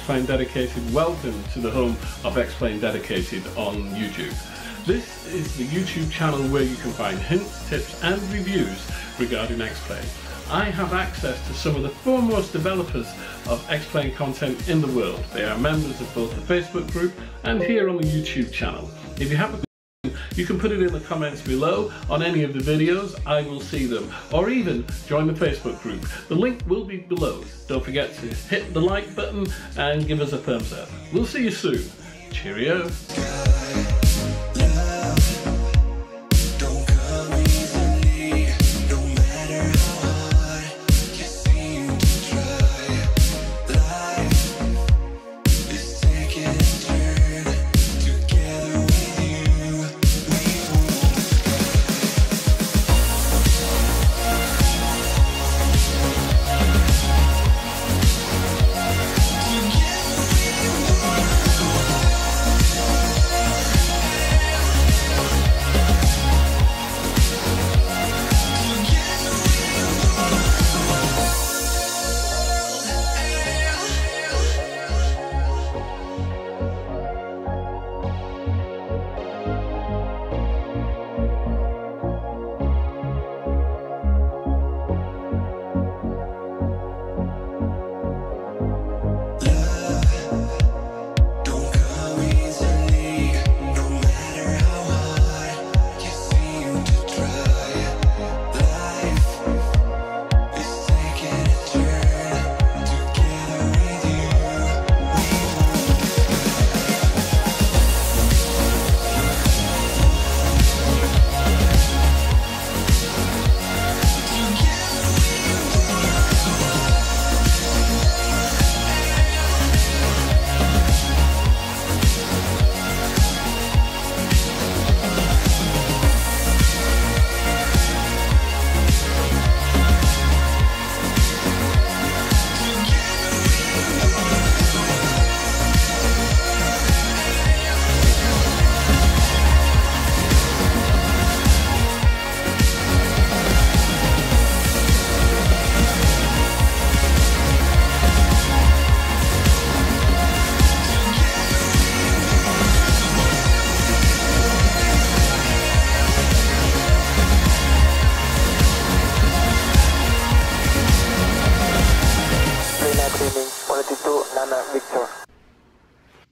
Xplane Dedicated. Welcome to the home of Xplane Dedicated on YouTube. This is the YouTube channel where you can find hints, tips and reviews regarding Xplane. I have access to some of the foremost developers of Xplane content in the world. They are members of both the Facebook group and here on the YouTube channel. If you have a you can put it in the comments below on any of the videos, I will see them, or even join the Facebook group. The link will be below. Don't forget to hit the like button and give us a thumbs up. We'll see you soon. Cheerio.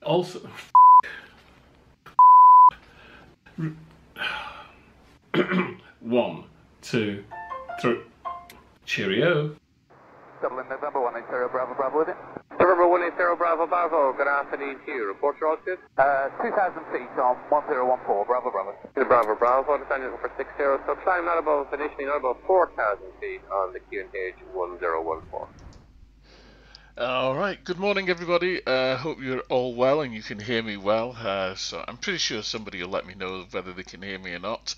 Also, 1, 2, 3. Cheerio. Dublin, November 180 Bravo Bravo with it. November 180 Bravo Bravo, good afternoon to you. Report your altitude? 2,000 feet on 1014 Bravo Bravo. Bravo Bravo, descending for 60, so climb not above, initially not above 4,000 feet on the QNH 1014. Alright, good morning everybody. Hope you're all well and you can hear me well. So I'm pretty sure somebody will let me know whether they can hear me or not.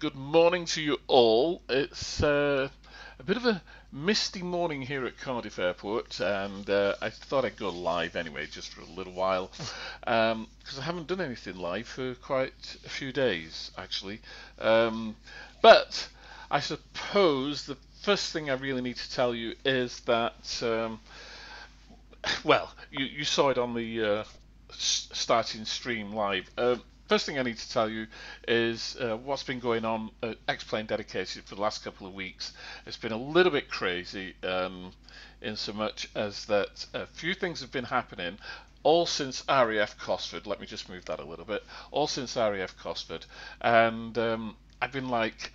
Good morning to you all. It's a bit of a misty morning here at Cardiff Airport, and I thought I'd go live anyway just for a little while, because I haven't done anything live for quite a few days actually. But I suppose the first thing I really need to tell you is that well, you saw it on the starting stream live. First thing I need to tell you is what's been going on at Xplane Dedicated for the last couple of weeks. It's been a little bit crazy in so much as that a few things have been happening all since RAF Cosford. Let me just move that a little bit. All since RAF Cosford. And I've been like,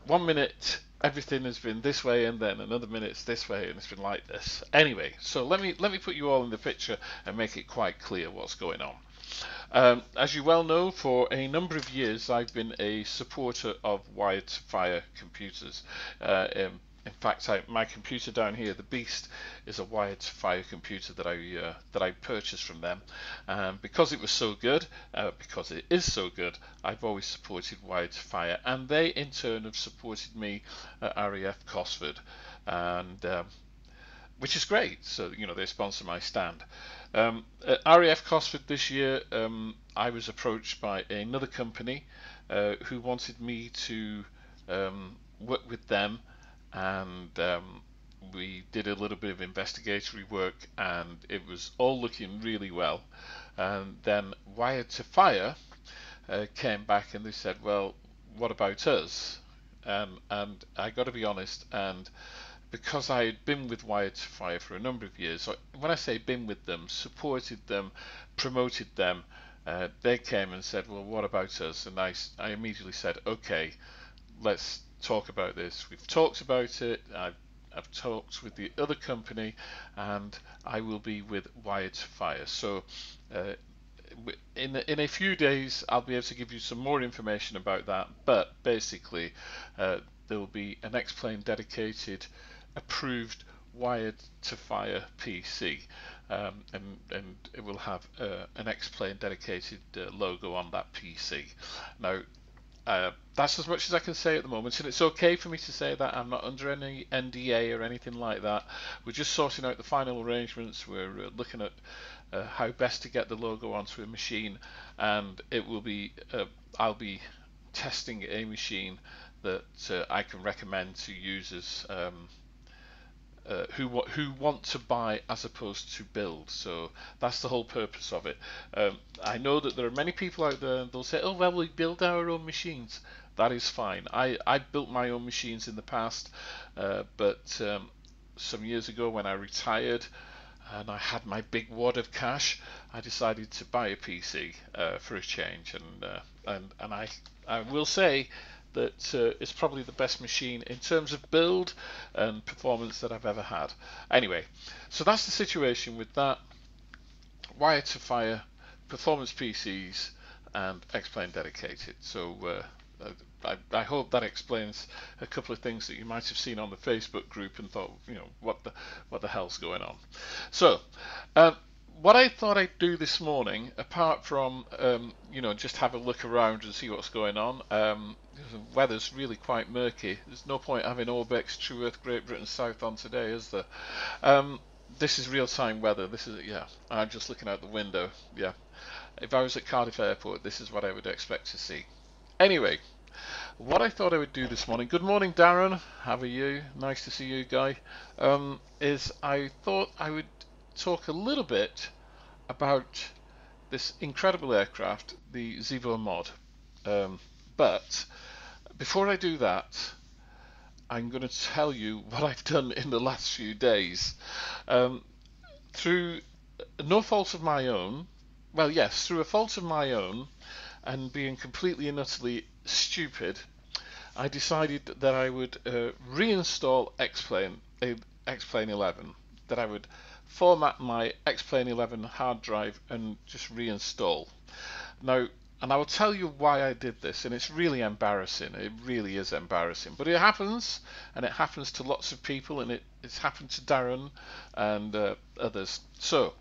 1 minute everything has been this way, and then another minute it's this way, and it's been like this. Anyway, so let me put you all in the picture and make it quite clear what's going on. As you well know, for a number of years I've been a supporter of wired-to-fire computers. In fact, my computer down here, the Beast, is a wired-to-fire computer that I purchased from them. Because it was so good, because it is so good, I've always supported wired-to-fire, and they in turn have supported me at RAF Cosford, and which is great. So they sponsor my stand. At RAF Cosford this year, I was approached by another company who wanted me to work with them and we did a little bit of investigatory work, and it was all looking really well. And then Wired to Fire came back and they said, well, what about us? And I got to be honest, and because I had been with Wired to Fire for a number of years, so when I say been with them, supported them, promoted them, they came and said, well, what about us? And I immediately said, okay, let's talk about this. We've talked about it. I've talked with the other company, and I will be with Wired to Fire. So in a few days, I'll be able to give you some more information about that. But basically, there will be an Xplane dedicated, approved Wired to Fire PC, and it will have an Xplane dedicated logo on that PC. Now, that's as much as I can say at the moment, and it's okay for me to say that. I'm not under any NDA or anything like that. We're just sorting out the final arrangements. We're looking at how best to get the logo onto a machine, and it will be I'll be testing a machine that I can recommend to users who want to buy as opposed to build. So that's the whole purpose of it. I know that there are many people out there, they'll say, oh well, we build our own machines. That is fine. I built my own machines in the past, but some years ago when I retired and I had my big wad of cash, I decided to buy a PC for a change, and I will say that it's probably the best machine in terms of build and performance that I've ever had. Anyway, so that's the situation with that. Wired to Fire, performance PCs, and Xplane dedicated. So I hope that explains a couple of things that you might have seen on the Facebook group and thought, you know, what the hell's going on. So what I thought I'd do this morning, apart from you know, just have a look around and see what's going on. The weather's really quite murky. There's no point having Orbex, True Earth, Great Britain South on today, is there? This is real-time weather. This is, yeah, I'm just looking out the window. Yeah, if I was at Cardiff Airport, this is what I would expect to see. Anyway, what I thought I would do this morning, good morning Darren, how are you? Nice to see you, Guy. Is I thought I would talk a little bit about this incredible aircraft, the Zibo mod. But before I do that, I'm going to tell you what I've done in the last few days. Through no fault of my own, well yes, through a fault of my own, and being completely and utterly stupid, I decided that I would reinstall Xplane 11, that I would format my Xplane 11 hard drive and just reinstall. Now, and I will tell you why I did this, and it's really embarrassing. It really is embarrassing, but it happens, and it happens to lots of people, and it's happened to Darren and others. So,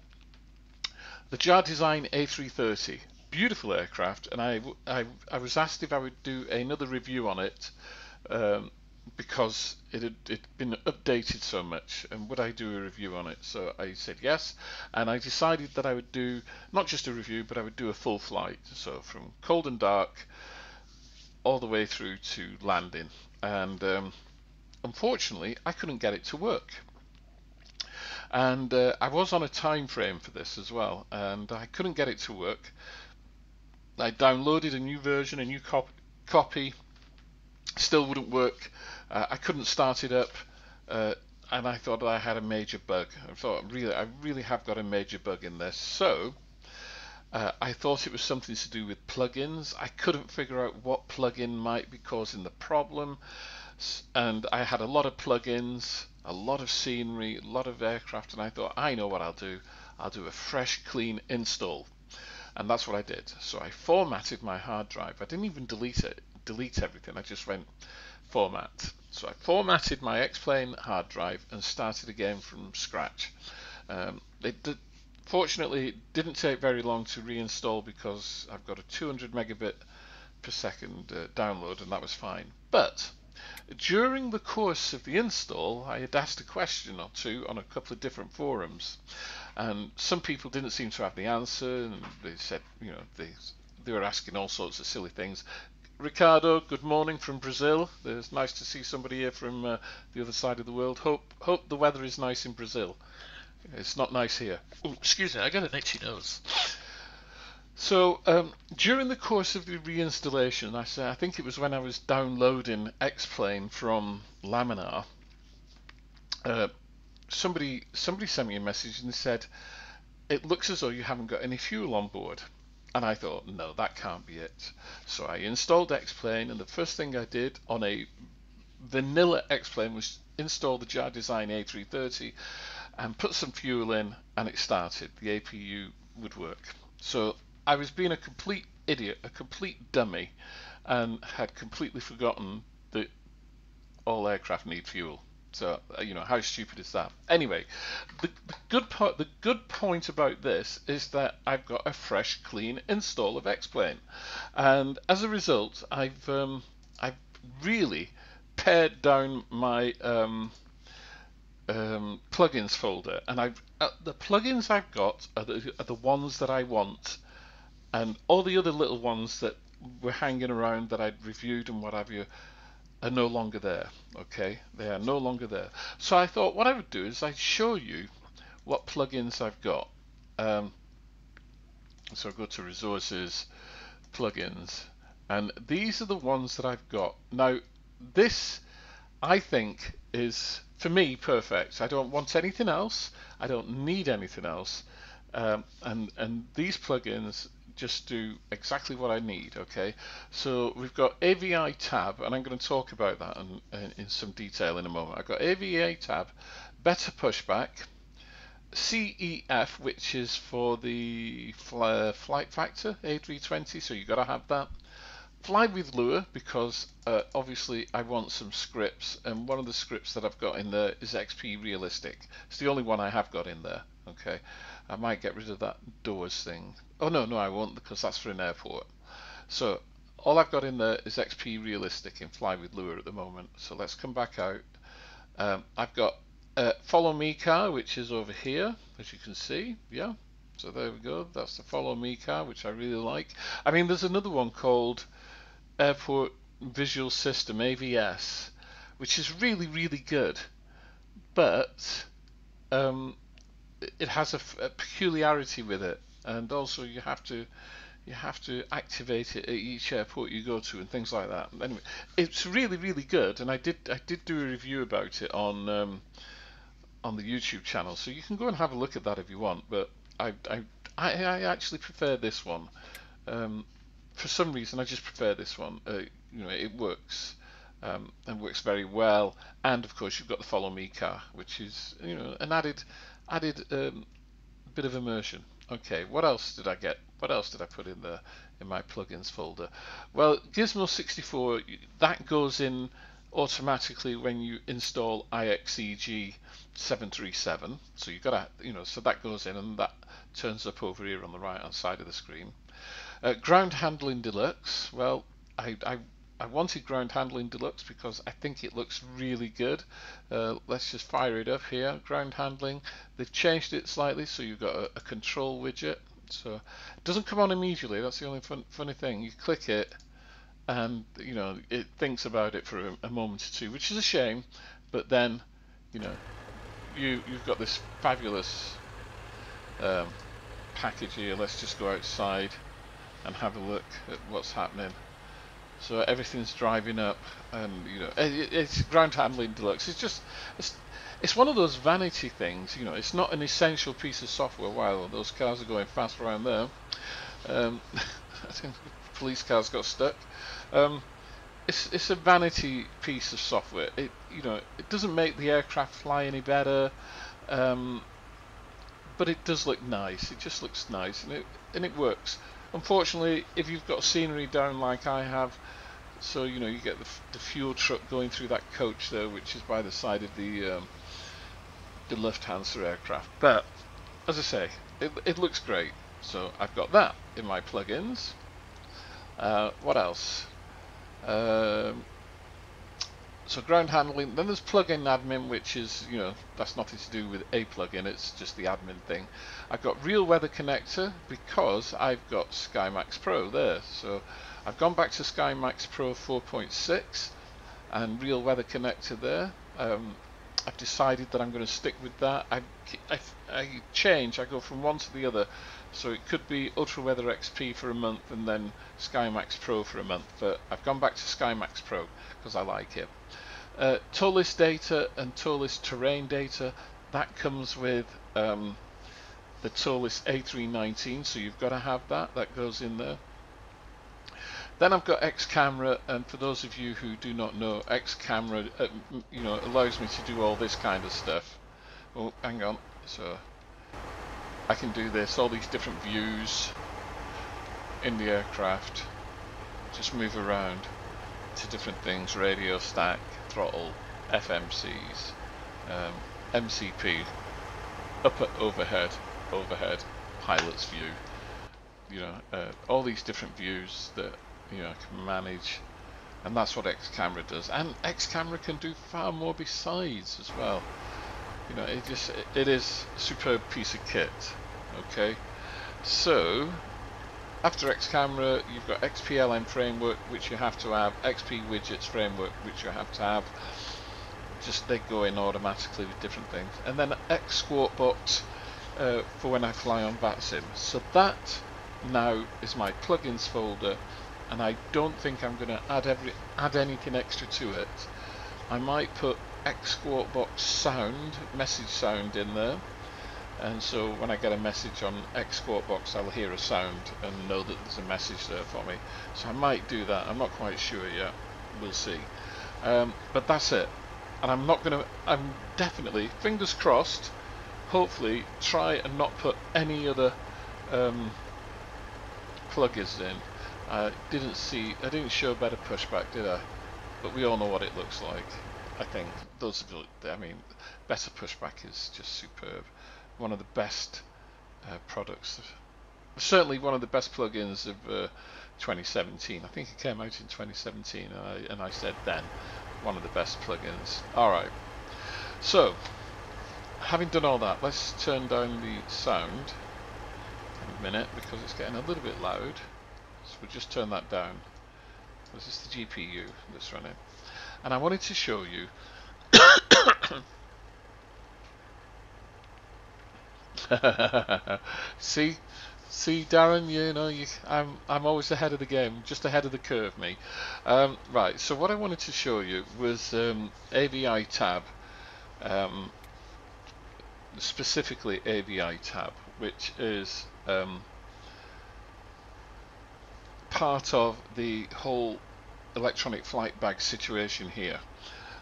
the Jar Design A330, beautiful aircraft, and I was asked if I would do another review on it because it had been updated so much, and would I do a review on it? So I said yes, and I decided that I would do not just a review, but I would do a full flight, so from cold and dark all the way through to landing. And unfortunately I couldn't get it to work, and I was on a time frame for this as well, and I couldn't get it to work. I downloaded a new version, a new copy, still wouldn't work. I couldn't start it up, and I thought I had a major bug. I thought, I really have got a major bug in this. So I thought it was something to do with plugins. I couldn't figure out what plugin might be causing the problem, and I had a lot of plugins, a lot of scenery, a lot of aircraft, and I thought, I know what I'll do. I'll do a fresh, clean install. And that's what I did. So I formatted my hard drive. I didn't even delete everything. I just went format. So I formatted my Xplane hard drive and started again from scratch. Fortunately, it didn't take very long to reinstall because I've got a 200 megabit per second download, and that was fine. But during the course of the install, I had asked a question or two on a couple of different forums, and some people didn't seem to have the answer, and they said, you know, they were asking all sorts of silly things. Ricardo, good morning from Brazil. It's nice to see somebody here from the other side of the world. Hope the weather is nice in Brazil. It's not nice here. Ooh, excuse me, I got an itchy nose. So during the course of the reinstallation, I think it was when I was downloading Xplane from Laminar, somebody sent me a message and said, it looks as though you haven't got any fuel on board. And I thought, no, that can't be it. So I installed Xplane, and the first thing I did on a vanilla Xplane was install the Jar Design A330 and put some fuel in, and it started. The APU would work. So I was being a complete idiot, a complete dummy, and had completely forgotten that all aircraft need fuel. So how stupid is that? Anyway, the good point about this is that I've got a fresh, clean install of Xplane, and as a result, I've really pared down my plugins folder, and the plugins I've got are the ones that I want, and all the other little ones that were hanging around that I'd reviewed and what have you are no longer there. Okay, they are no longer there. So I thought what I would do is I'd show you what plugins I've got. So I go to resources, plugins, and these are the ones that I've got. Now this, I think, is for me perfect. I don't want anything else. I don't need anything else. And these plugins just do exactly what I need. Okay, so we've got AVITAB, and I'm going to talk about that in some detail in a moment. I've got AVITAB, better pushback, CEF, which is for the flight factor A320, so you've got to have that. Fly with Lure, because obviously I want some scripts, and one of the scripts that I've got in there is XP Realistic. It's the only one I have got in there. Okay, I might get rid of that doors thing. Oh no, I won't, because that's for an airport. So all I've got in there is XP Realistic in Fly with Lure at the moment. So let's come back out. I've got Follow Me car, which is over here, as you can see. Yeah, so there we go. That's the Follow Me car, which I really like. I mean, there's another one called Airport Visual System, AVS, which is really, really good, but it has a peculiarity with it, and also you have to activate it at each airport you go to and things like that. Anyway, it's really, really good, and I did do a review about it on the YouTube channel, so you can go and have a look at that if you want. But I actually prefer this one. For some reason, I just prefer this one. It works and works very well. And of course, you've got the Follow Me car, which is an added bit of immersion. Okay, what else did I get? What else did I put in there in my plugins folder? Well, Gizmo 64, that goes in automatically when you install IXEG 737. So you've got to, so that goes in, and that turns up over here on the right hand side of the screen. Ground Handling Deluxe. Well, I wanted Ground Handling Deluxe because I think it looks really good. Let's just fire it up here. Ground Handling. They've changed it slightly, so you've got a control widget. So it doesn't come on immediately. That's the only funny thing. You click it, and it thinks about it for a moment or two, which is a shame. But then, you've got this fabulous package here. Let's just go outside and have a look at what's happening. So everything's driving up, and it's Ground Handling Deluxe. It's one of those vanity things. It's not an essential piece of software. Wow, those cars are going fast around there. I think police cars got stuck. It's a vanity piece of software. It doesn't make the aircraft fly any better, but it does look nice. It just looks nice, and it works. Unfortunately, if you've got scenery down like I have, so you get the fuel truck going through that coach there, which is by the side of the Lufthansa aircraft. But as I say, it looks great. So I've got that in my plugins. What else? So ground handling. Then there's plugin admin, which is that's nothing to do with a plugin. It's just the admin thing. I've got Real Weather Connector because I've got SkyMax Pro there. So I've gone back to SkyMax Pro 4.6 and real weather connector there. I've decided that I'm going to stick with that. I change, I go from one to the other, so it could be Ultra Weather XP for a month and then SkyMax Pro for a month, but I've gone back to SkyMax Pro because I like it. Tow list data and tow list terrain data, that comes with the tow list A319, so you've got to have that. That goes in there. Then I've got X Camera, and for those of you who do not know, X Camera, you know, allows me to do all this kind of stuff. Oh, hang on. So I can do this, all these different views in the aircraft. Just move around to different things: radio stack, throttle, FMCs, MCP, upper overhead, pilot's view. You know, all these different views that, you know, I can manage, and that's what X Camera does. And X Camera can do far more besides as well. You know, it is a superb piece of kit. Okay, so after X Camera, you've got XPLN framework, which you have to have, XP widgets framework, which you have to have. Just they go in automatically with different things, and then X Squawk Box for when I fly on VATSIM. So that now is my plugins folder, and I don't think I'm going to add anything extra to it. I might put X Squawk Box sound, message sound in there, and so when I get a message on X Squawk Box, I'll hear a sound and know that there's a message there for me. So I might do that. I'm not quite sure yet. We'll see. But that's it. And I'm definitely, fingers crossed, hopefully try and not put any other plugins in. I didn't show better pushback, did I? But we all know what it looks like. I think those, I mean, better pushback is just superb. One of the best products, certainly one of the best plugins of 2017. I think it came out in 2017, and I said then one of the best plugins. All right. So, having done all that, let's turn down the sound in a minute because it's getting a little bit loud. So we'll just turn that down. This is the GPU that's running. And I wanted to show you see Darren, you know, I'm always ahead of the game, just ahead of the curve, me. Right, so what I wanted to show you was AVITAB, specifically AVITAB, which is part of the whole electronic flight bag situation here,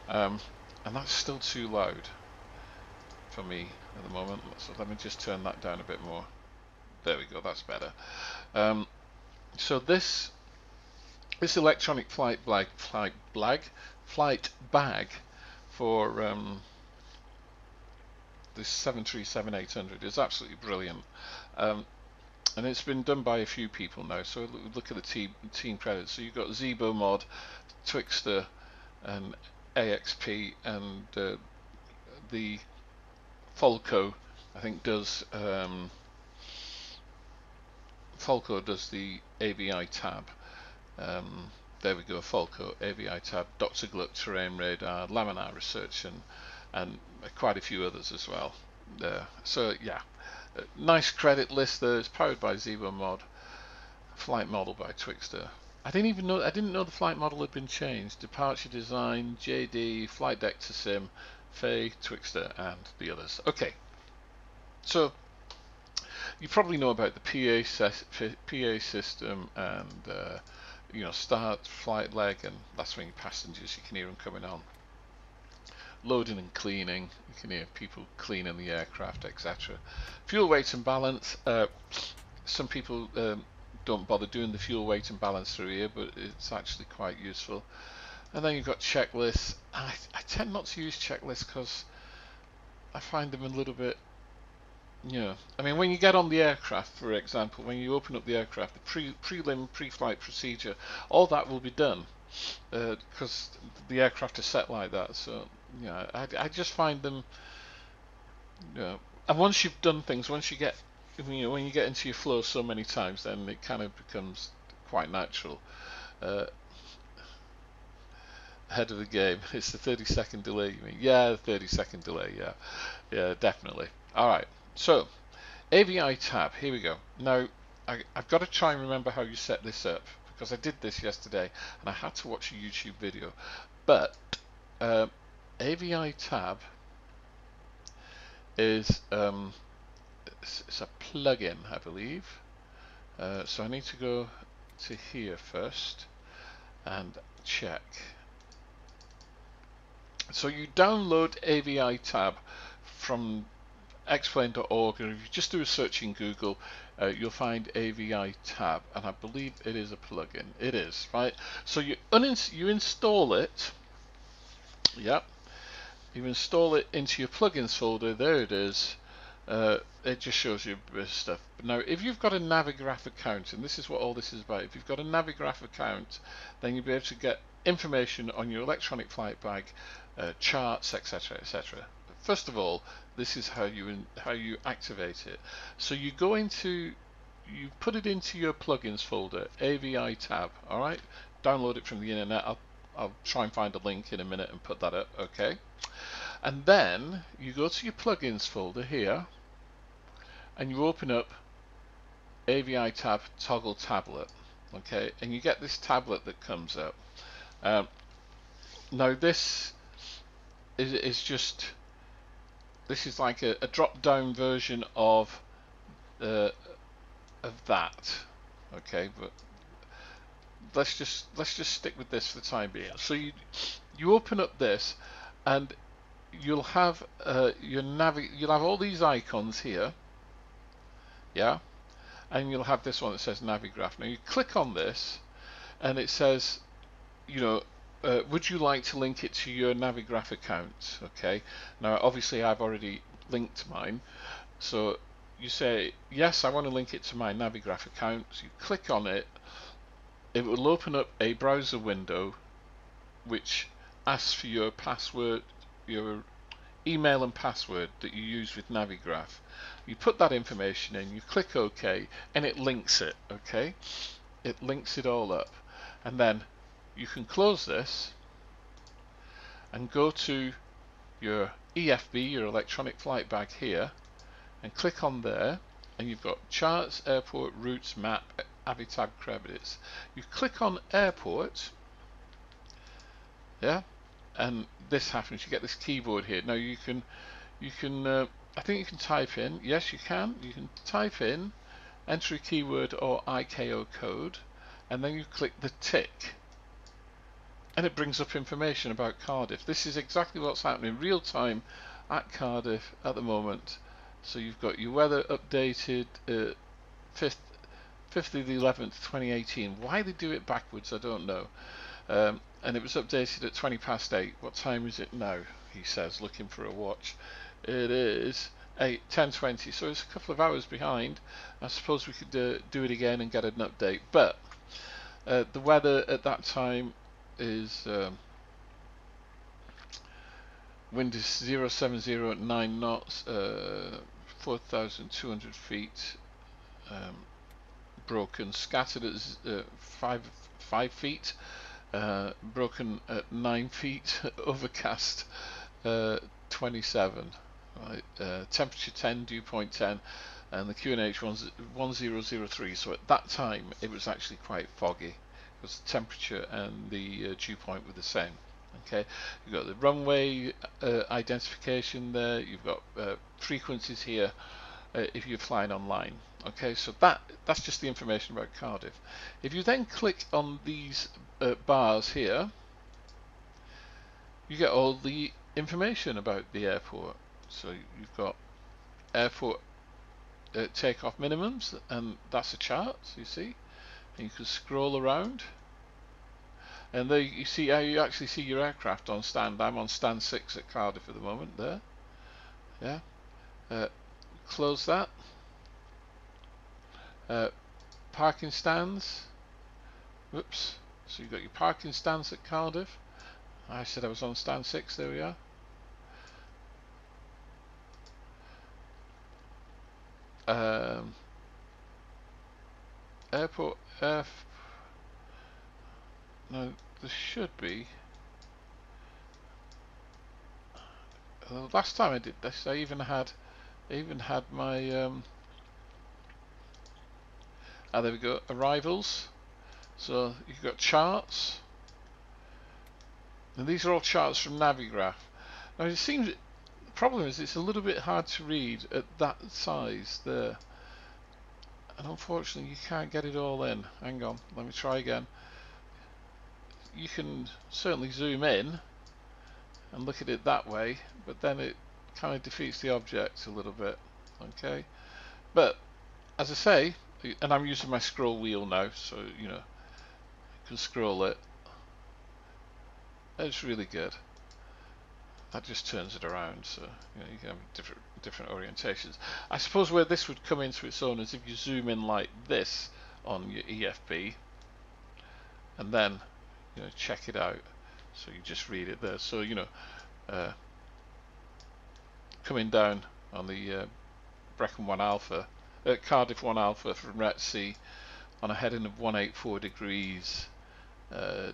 and that's still too loud for me at the moment, so let me just turn that down a bit more. There we go, that's better. So this electronic flight bag for this 737-800 is absolutely brilliant. And it's been done by a few people now, so look at the team credits. So you've got Zibo Mod, Twixter, and AXP, and the Folco, I think, does Folco does the AVITAB. There we go, Folco, AVITAB, Dr. Gluck Terrain Radar, Laminar Research, and quite a few others as well. So yeah. Nice credit list there. It's powered by Zibo Mod, flight model by Twixter. I didn't know the flight model had been changed. Departure design, JD, flight deck to sim, Faye, Twixter, and the others. Okay, so you probably know about the PA system and you know, start, flight leg, and last wing passengers. You can hear them coming on. Loading and cleaning, you can hear people cleaning the aircraft, etc. Fuel weight and balance, some people don't bother doing the fuel weight and balance through here, but it's actually quite useful. And then you've got checklists. I tend not to use checklists because I find them a little bit, you know, I mean, when you get on the aircraft, for example, when you open up the aircraft, the prelim, pre-flight procedure, all that will be done because the aircraft is set like that. So you know, I just find them, you know, and once you've done things, once you get, you know, when you get into your flow so many times, then it kind of becomes quite natural. Uh, ahead of the game. It's the 30-second delay, you mean? Yeah, the 30-second delay, yeah. Yeah, definitely. Alright, so, AVITAB, here we go. Now, I've got to try and remember how you set this up, because I did this yesterday, and I had to watch a YouTube video. But, AVITAB is, it's a plugin, I believe. So I need to go to here first, and check. So you download AVITAB from Xplane.org, and if you just do a search in Google, you'll find AVITAB, and I believe it is a plugin. It is, right? So you install it. Yep. You install it into your plugins folder. There it is. It just shows you stuff. Now, if you've got a Navigraph account, and this is what all this is about, if you've got a Navigraph account, then you'll be able to get information on your electronic flight bag, charts, etc., etc. First of all, this is how you activate it. So you put it into your plugins folder, AVITAB. All right, download it from the internet. I'll try and find a link in a minute and put that up. Okay, and then you go to your plugins folder here, and you open up AVITAB toggle tablet. Okay, and you get this tablet that comes up. Now this is like a drop-down version of that. Okay, but let's just stick with this for the time being. So you open up this, and you'll have you'll have all these icons here, yeah, and you'll have this one that says Navigraph. Now you click on this, and it says, you know, would you like to link it to your Navigraph account? Okay. Now, obviously, I've already linked mine, so you say yes, I want to link it to my Navigraph account. So you click on it. It will open up a browser window which asks for your password, your email and password that you use with Navigraph. You put that information in, you click OK, and it links it. Okay, it links it all up, and then you can close this and go to your EFB, your electronic flight bag here, and click on there, and you've got charts, airport, routes, map, AVITAB credits. You click on airport, yeah, and this happens. You get this keyboard here. Now you can I think you can type in, yes you can type in, enter a keyword or ICAO code, and then you click the tick, and it brings up information about Cardiff. This is exactly what's happening in real time at Cardiff at the moment. So you've got your weather updated 5th of the 11th 2018. Why they do it backwards I don't know. And it was updated at 20 past 8. What time is it now? He says, looking for a watch. It is 10:20, so it's a couple of hours behind. I suppose we could do it again and get an update, but the weather at that time is wind is 070 at 9 knots, 4,200 feet, broken, scattered at 5 feet, broken at 9 feet, overcast 27, right, temperature 10, dew point 10, and the QNH 1003. So at that time it was actually quite foggy because the temperature and the dew point were the same. Okay, you've got the runway identification there, you've got frequencies here if you're flying online. Okay, so that's just the information about Cardiff. If you then click on these bars here, you get all the information about the airport. So you've got airport takeoff minimums, and that's a chart, you see, and you can scroll around, and there you see how you actually see your aircraft on stand. I'm on stand 6 at Cardiff at the moment there. Yeah, close that. Parking stands. Whoops. So you've got your parking stands at Cardiff. I said I was on stand 6. There we are. Airport Now there should be. Last time I did this, I even had my there we go, arrivals. So you've got charts, and these are all charts from Navigraph. Now it seems the problem is it's a little bit hard to read at that size there, and unfortunately you can't get it all in. Hang on, let me try again. You can certainly zoom in and look at it that way, but then it kind of defeats the object a little bit. Okay, but as I say, and I'm using my scroll wheel now, so you know you can scroll it. It's really good. That just turns it around, so you know you can have different orientations. I suppose where this would come into its own is if you zoom in like this on your EFB, and then you know check it out. So you just read it there. So you know, coming down on the Brecon 1 Alpha, Cardiff 1 Alpha from Retsea on a heading of 184 degrees,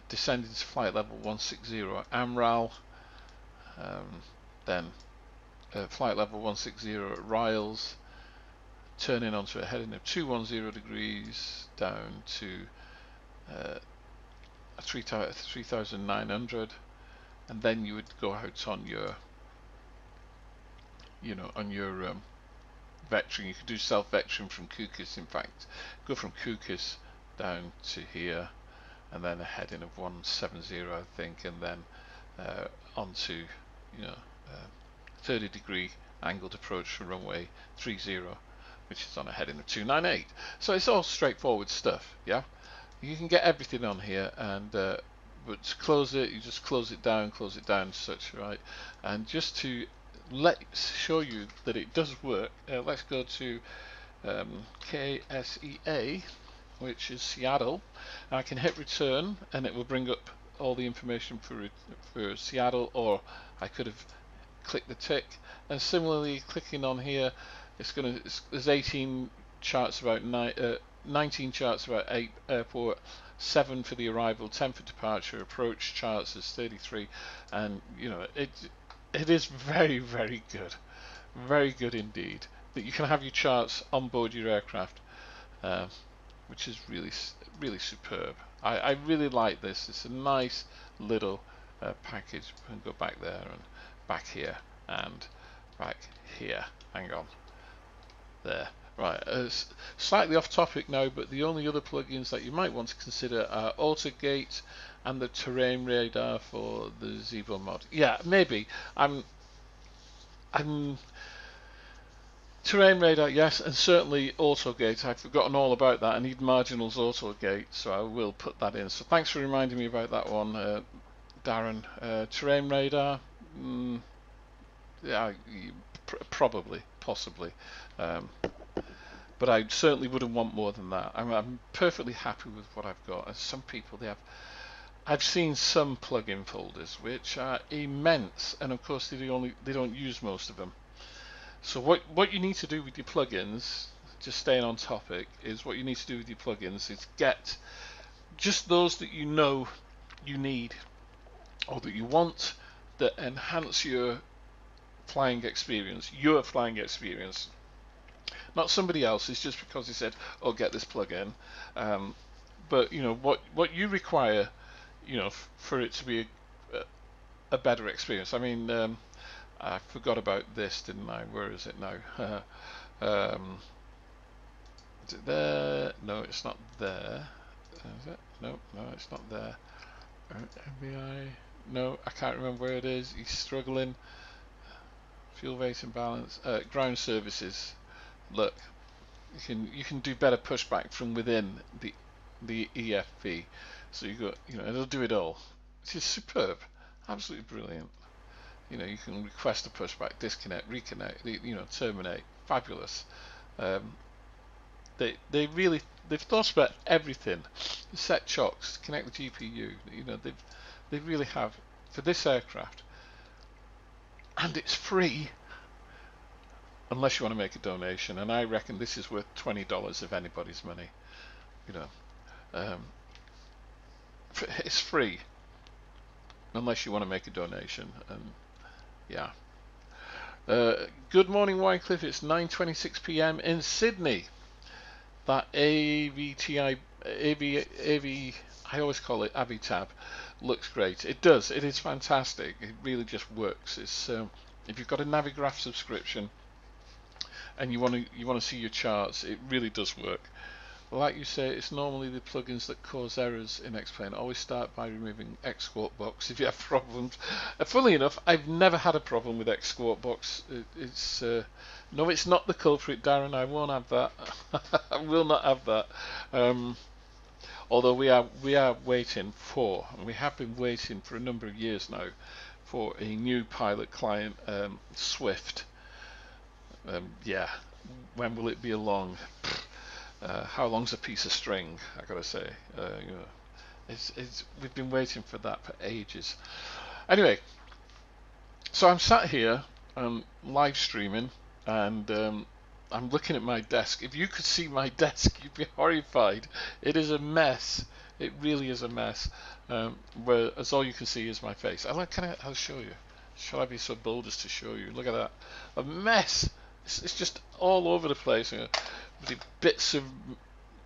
descending to flight level 160 AMRAL, then flight level 160 at Riles, turning onto a heading of 210 degrees down to 3,900, and then you would go out on your, you know, on your vectoring. You could do self vectoring from Kukis. In fact, go from Kukis down to here, and then a heading of 170, I think, and then onto, you know, 30 degree angled approach for runway 30, which is on a heading of 298. So it's all straightforward stuff. Yeah, you can get everything on here, and but to close it, you just close it down, such, right? And just to show you that it does work, let's go to KSEA, which is Seattle. And I can hit return, and it will bring up all the information for Seattle, or I could have clicked the tick. And similarly, clicking on here, there's 18 charts about 19 charts about airport, 7 for the arrival, 10 for departure. Approach charts is 33, and you know it is very, very good indeed that you can have your charts on board your aircraft, which is really superb. I really like this. It's a nice little package. We can go back there and back here and back here. Hang on, there. Right, slightly off topic now, but the only other plugins that you might want to consider are AutoGate and the terrain radar for the Zibo mod. Yeah, maybe. I'm terrain radar, yes, and certainly AutoGate. I've forgotten all about that. I need Marginals AutoGate, so I will put that in. So thanks for reminding me about that one, Darren. Terrain radar, yeah, probably, possibly. But I certainly wouldn't want more than that. I'm perfectly happy with what I've got. As some people, I've seen some plugin folders which are immense, and of course they don't use most of them. So what you need to do with your plugins, just staying on topic, is what you need to do with your plugins is get just those that you know you need or that you want, that enhance your flying experience, not somebody else's, just because he said, "Oh, get this plugin." But you know what you require, you know, for it to be a better experience. I mean, I forgot about this, didn't I? Where is it now? Is it there? No, it's not there. Is it? No, it's not there. MBI? No, I can't remember where it is. He's struggling. Fuel rate and balance. Ground services. Look, you can do better pushback from within the EFB. So you got, you know, it'll do it all. Which is superb, absolutely brilliant. You know, you can request a pushback, disconnect, reconnect, you know, terminate. Fabulous. They've thought about everything. Set chocks, connect the GPU. You know, they really have for this aircraft, and it's free. Unless you want to make a donation, and I reckon this is worth $20 of anybody's money. You know, It's free, unless you want to make a donation. And yeah. Good morning, Wycliffe. It's 9:26 p.m. in Sydney. That I always call it AVITAB, looks great. It does. It is fantastic. It really just works. It's if you've got a Navigraph subscription and you want to see your charts, it really does work. Like you say, it's normally the plugins that cause errors in Xplane. Always start by removing Xquote box if you have problems. Funnily enough, I've never had a problem with Xquote box. No, it's not the culprit, Darren. I won't have that. I will not have that. Although we are waiting for, and we have been waiting for a number of years now, for a new pilot client, Swift. Yeah, when will it be along? How long's a piece of string? I gotta say, you know, we've been waiting for that for ages. Anyway, so I'm sat here, live streaming, and I'm looking at my desk. If you could see my desk, you'd be horrified. It is a mess. It really is a mess. Whereas all you can see is my face. I'll show you. Shall I be so bold as to show you? Look at that. A mess. It's just all over the place. You know, with the bits of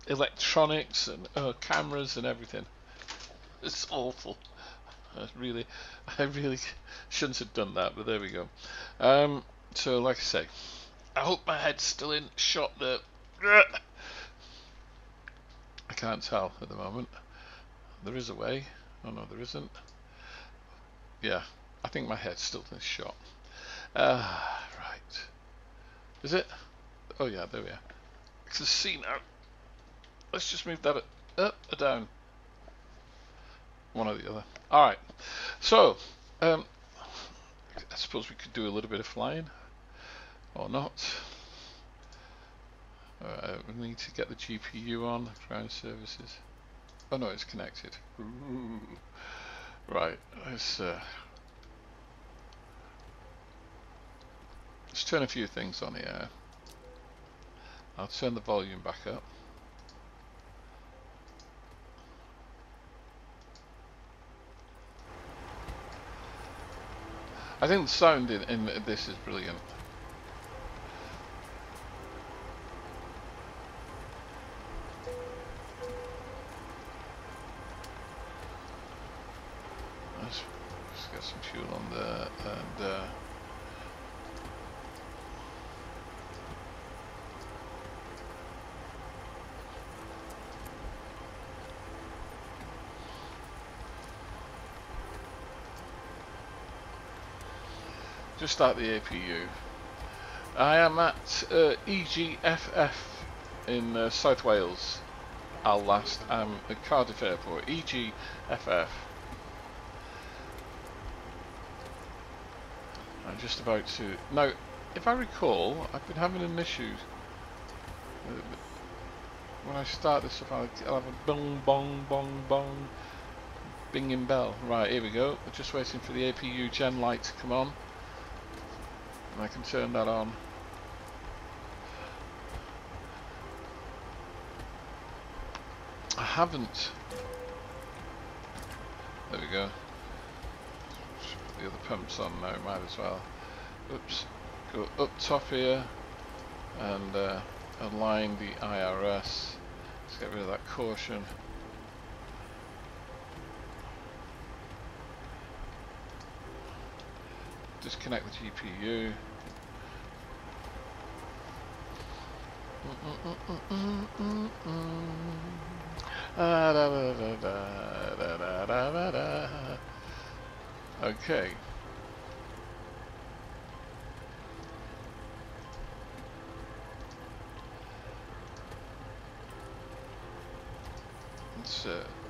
electronics and cameras and everything. It's awful. I really shouldn't have done that, but there we go. So like I say, I hope my head's still in shot there. I can't tell at the moment. There is a way. Oh no, there isn't. Yeah, I think my head's still in shot. Right. Is it? Oh yeah, there we are. I can see now. Let's just move that up or down. One or the other. Alright. So, I suppose we could do a little bit of flying. Or not. We need to get the GPU on. Ground services. Oh no, it's connected. Ooh. Right. Let's turn a few things on here. I'll turn the volume back up. I think the sound in this is brilliant. Let's get some fuel on there and just start the APU. I am at EGFF in South Wales. I'll last. I'm at Cardiff Airport. EGFF. I'm just about to. Now, if I recall, I've been having an issue. When I start this up, I'll have a bong, bong, bong, bong, binging bell. Right, here we go. We're just waiting for the APU gen light to come on. And I can turn that on. I haven't. There we go. Put the other pumps on now, might as well. Oops. Go up top here and align the IRS. Let's get rid of that caution. Disconnect the GPU. Okay.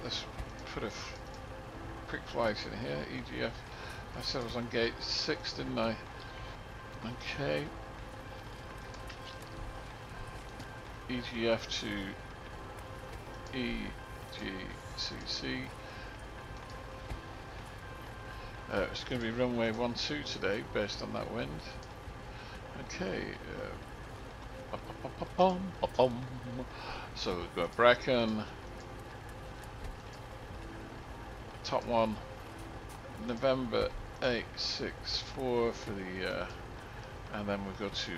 Let's put a quick flight in here. EGF. I said I was on gate 6, didn't I? Okay. EGF to EGCC. It's going to be runway 12 today, based on that wind. Okay. So we've got Bracken. top one, November 864 for the, and then we go to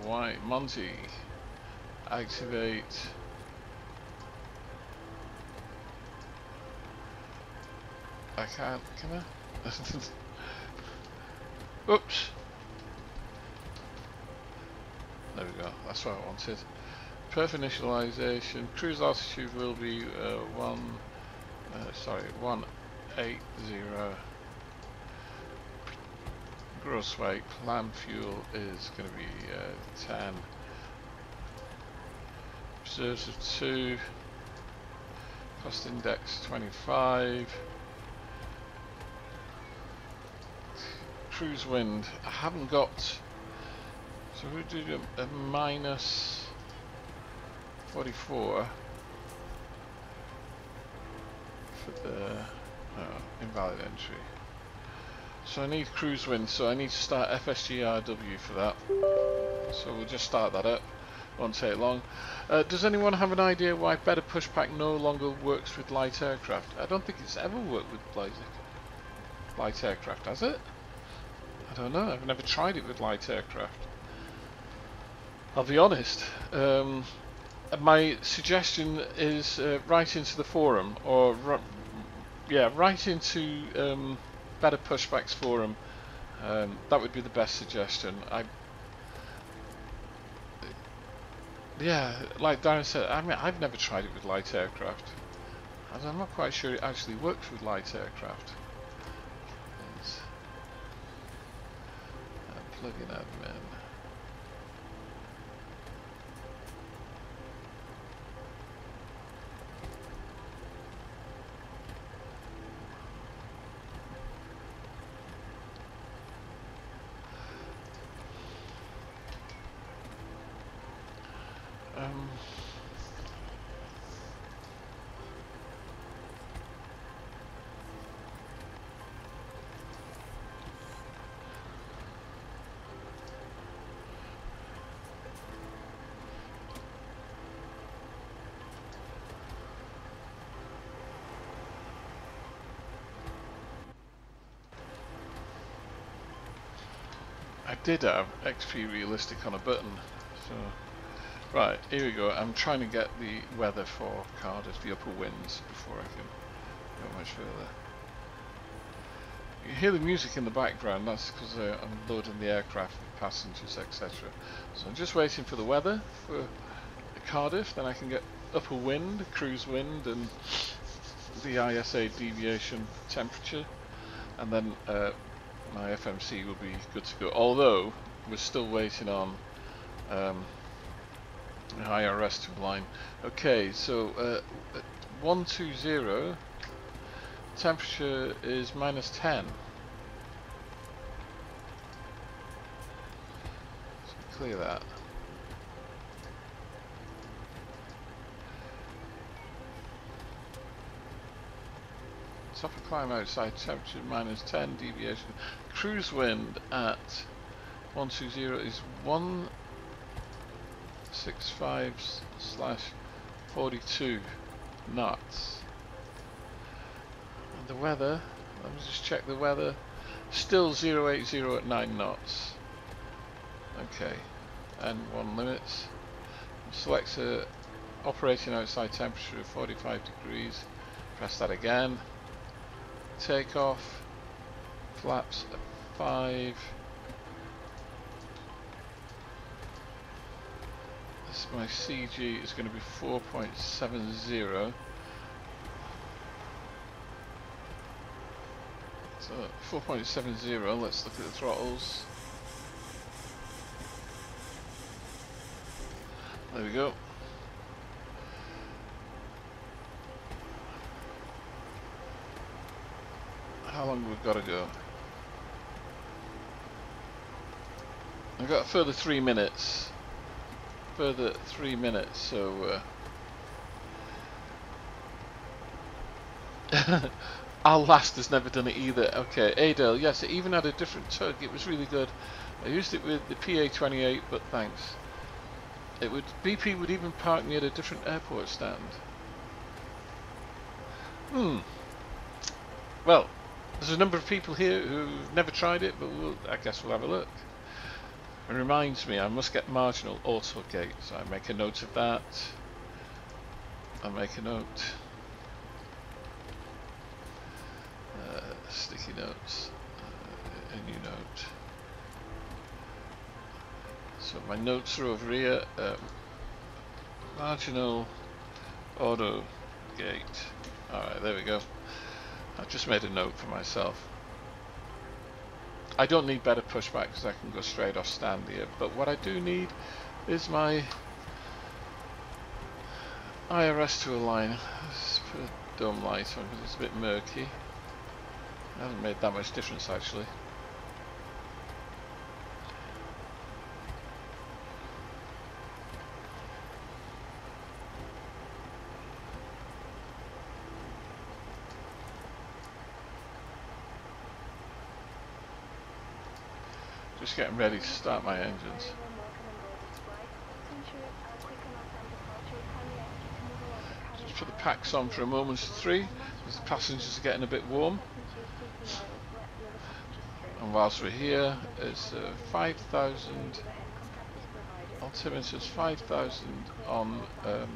MONTY, Monty, activate. I can't, can I? Oops. There we go, that's what I wanted. Perf initialization, cruise altitude will be 180. Gross weight, plan fuel is going to be 10. Reserves of 2. Cost index 25. Cruise wind, I haven't got, so we do a minus 44 for the invalid entry. So I need cruise wind, so I need to start FSGRW for that. So we'll just start that up, won't take long. Does anyone have an idea why better pushback no longer works with light aircraft? I don't think it's ever worked with light aircraft, has it? I don't know, I've never tried it with light aircraft. I'll be honest. My suggestion is write into the forum, or write into Better Pushbacks forum. That would be the best suggestion. Like Darren said, I mean, I've never tried it with light aircraft, and I'm not quite sure it actually works with light aircraft. Plug-in admin. I did have XP realistic on a button, so right, here we go. I'm trying to get the weather for Cardiff, the upper winds, before I can go much further. You hear the music in the background, that's because I'm loading the aircraft with passengers, etc. So I'm just waiting for the weather for Cardiff, then I can get upper wind, cruise wind, and the ISA deviation temperature, and then my FMC will be good to go, although we're still waiting on IRS to align. Okay, so 120, temperature is minus 10. So clear that. Top of climb outside, temperature minus 10, deviation. Cruise wind at 120 is 165/42 knots. And the weather, let me just check the weather, still 080 at 9 knots. Okay, and 1 limits. Select operating outside temperature of 45 degrees, press that again. Take off, flaps at 5. This, my CG is going to be 4.70. So 4.70, let's look at the throttles. There we go. How long we've got to go? I've got a further 3 minutes. Further 3 minutes, so Our Last has never done it either. Okay, Adele, yes, it even had a different tug. It was really good. I used it with the PA-28, but thanks. It would, BP would even park me at a different airport stand. Well, there's a number of people here who've never tried it, but I guess we'll have a look. It reminds me, I must get marginal auto gate, so I make a note of that. I'll make a note. Sticky notes. A new note. So my notes are over here. Marginal auto gate. Alright, there we go. I've just made a note for myself. I don't need better pushback because I can go straight off stand here, but what I do need is my IRS to align. Let's put a dome light on because it's a bit murky. It hasn't made that much difference actually. Just getting ready to start my engines. Just put the packs on for a moment to 3 because the passengers are getting a bit warm. And whilst we're here, it's 5,000 altimeters, 5,000 on the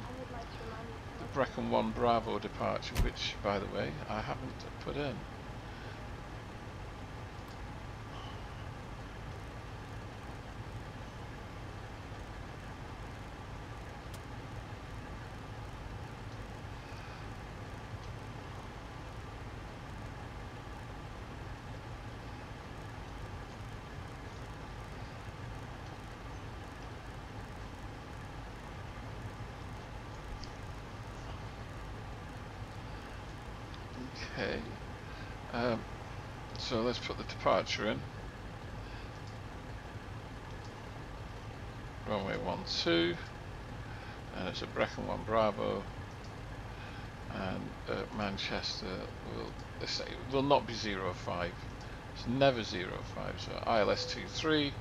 Brecon 1 Bravo departure, which, by the way, I haven't put in. Okay, so let's put the departure in. Runway 12, and it's a Brecon 1 Bravo, and Manchester will not be 05. It's never 05. So ILS 23,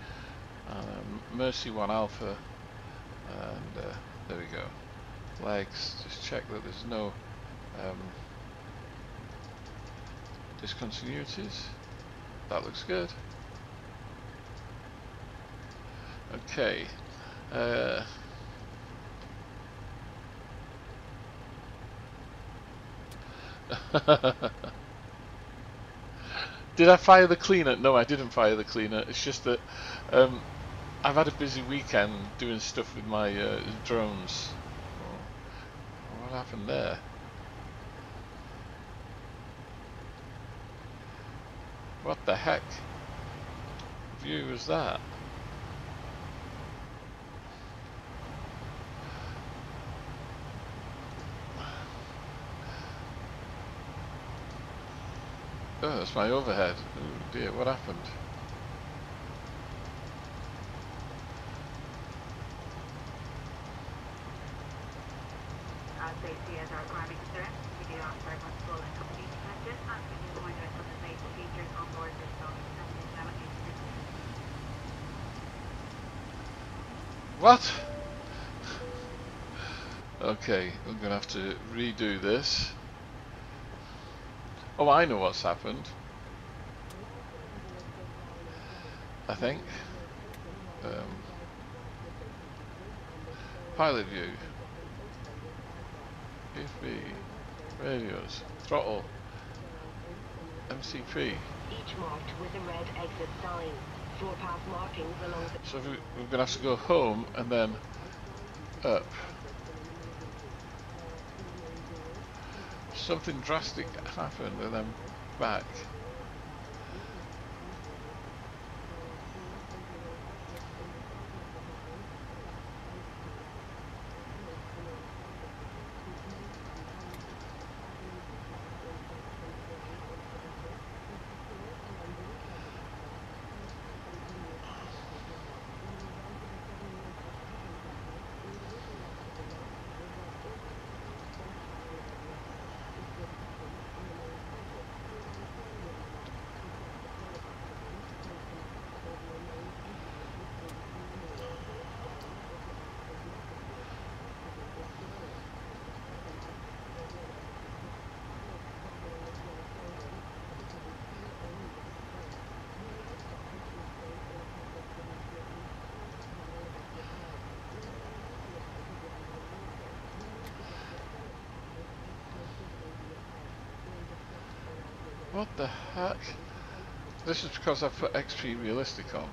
Mercy 1 Alpha, and there we go. Legs. Just check that there's no discontinuities. That looks good. Okay. Did I fire the cleaner? No, I didn't fire the cleaner. It's just that I've had a busy weekend doing stuff with my drones. Oh, what happened there? What the heck view was that? Oh, that's my overhead. Oh dear, what happened? Safety as our primary concern. We do ask very much for and company messages and we do remind us of the safety features on board this dog. What? Okay, I'm gonna have to redo this. Oh, I know what's happened. I think. Pilot view. PFB. Radios. Throttle. MCP. Each marked with a red exit sign. Floor path markings along the... So we're gonna have to go home and then up. Something drastic happened and then back. What the heck? This is because I've put XP Realistic on.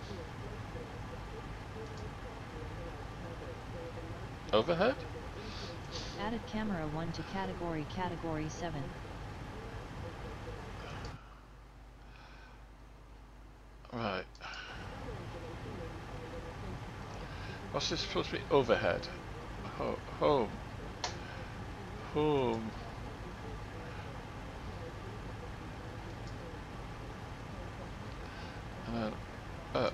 Overhead? Added camera 1 to category 7. Right. What's this supposed to be? Overhead. Home. Home. And then up.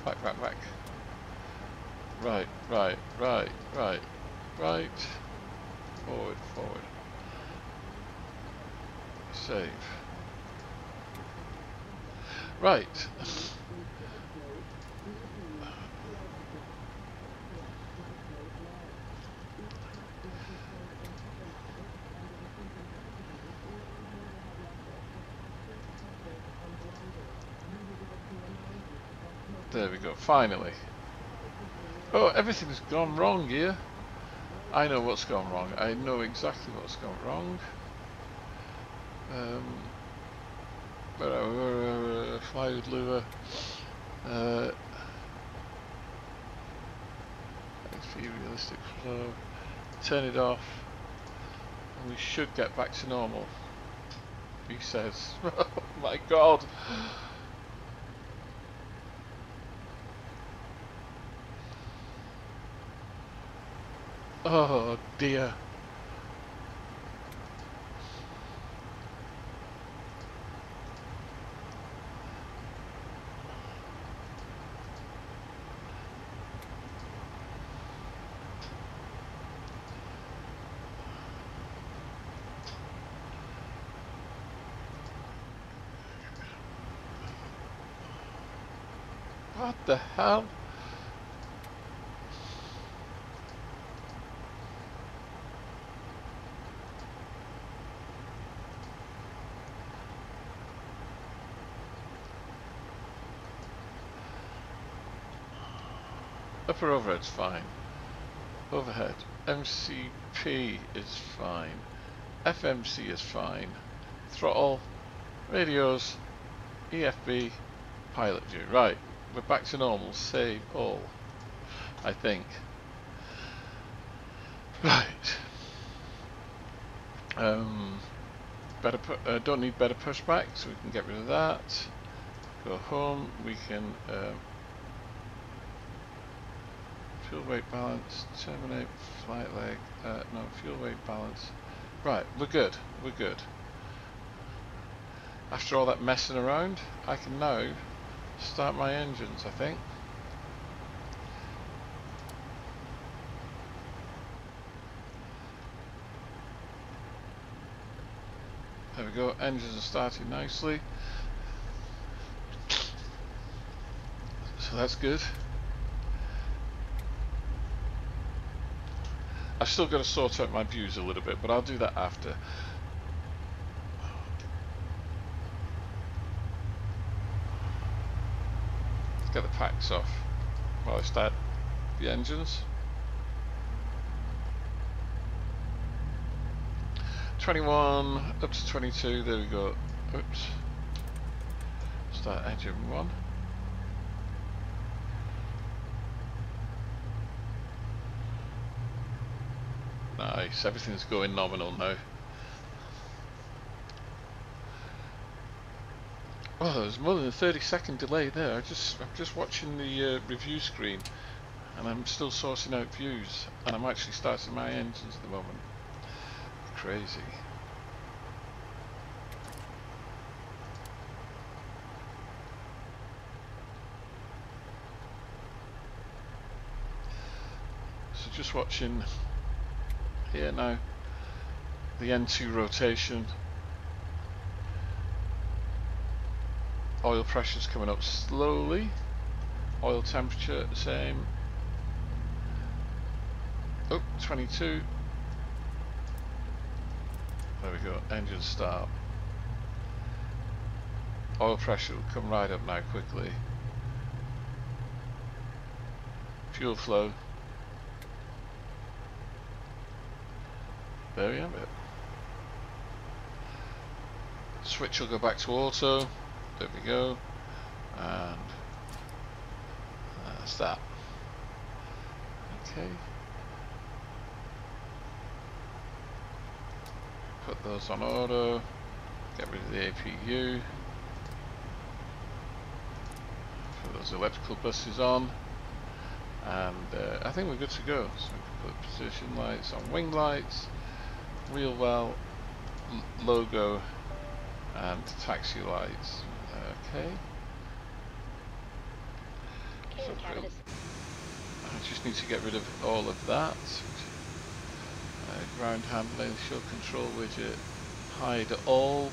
Back. Right. Forward. Save. Right. There we go, finally. Oh, everything's gone wrong here. I know what's gone wrong. I know exactly what's gone wrong. Fly with lure. XP realistic flow. Turn it off. And we should get back to normal. He says. Oh my god. Oh dear. What the hell? Upper overhead's fine. Overhead. MCP is fine. FMC is fine. Throttle. Radios. EFB. Pilot view. Right. We're back to normal. Save all. I think. Right. Don't need better pushback, so we can get rid of that. Go home. We can fuel weight balance. Terminate flight leg. No, fuel weight balance. Right. We're good. After all that messing around, I can now start my engines, I think. There we go, engines are starting nicely. So that's good. I've still got to sort out my views a little bit, but I'll do that after. Get the packs off while I start the engines. 21 up to 22, there we go. Oops. Start engine 1. Nice, everything's going nominal now. Oh, there's more than a 30-second delay there. I'm just watching the review screen, and I'm still sourcing out views, and I'm actually starting my engines at the moment. Crazy. So just watching here now. The N2 rotation. Oil pressure's coming up slowly. Oil temperature the same. Oh, 22. There we go, engine start. Oil pressure will come right up now quickly. Fuel flow. there we have it. Switch will go back to auto. There we go. And that's that. Okay. Put those on auto. Get rid of the APU. Put those electrical buses on. And I think we're good to go. So we can put position lights on wing lights, wheel well, logo, and taxi lights. Okay. So I just need to get rid of all of that. Ground handling, show control widget, hide all,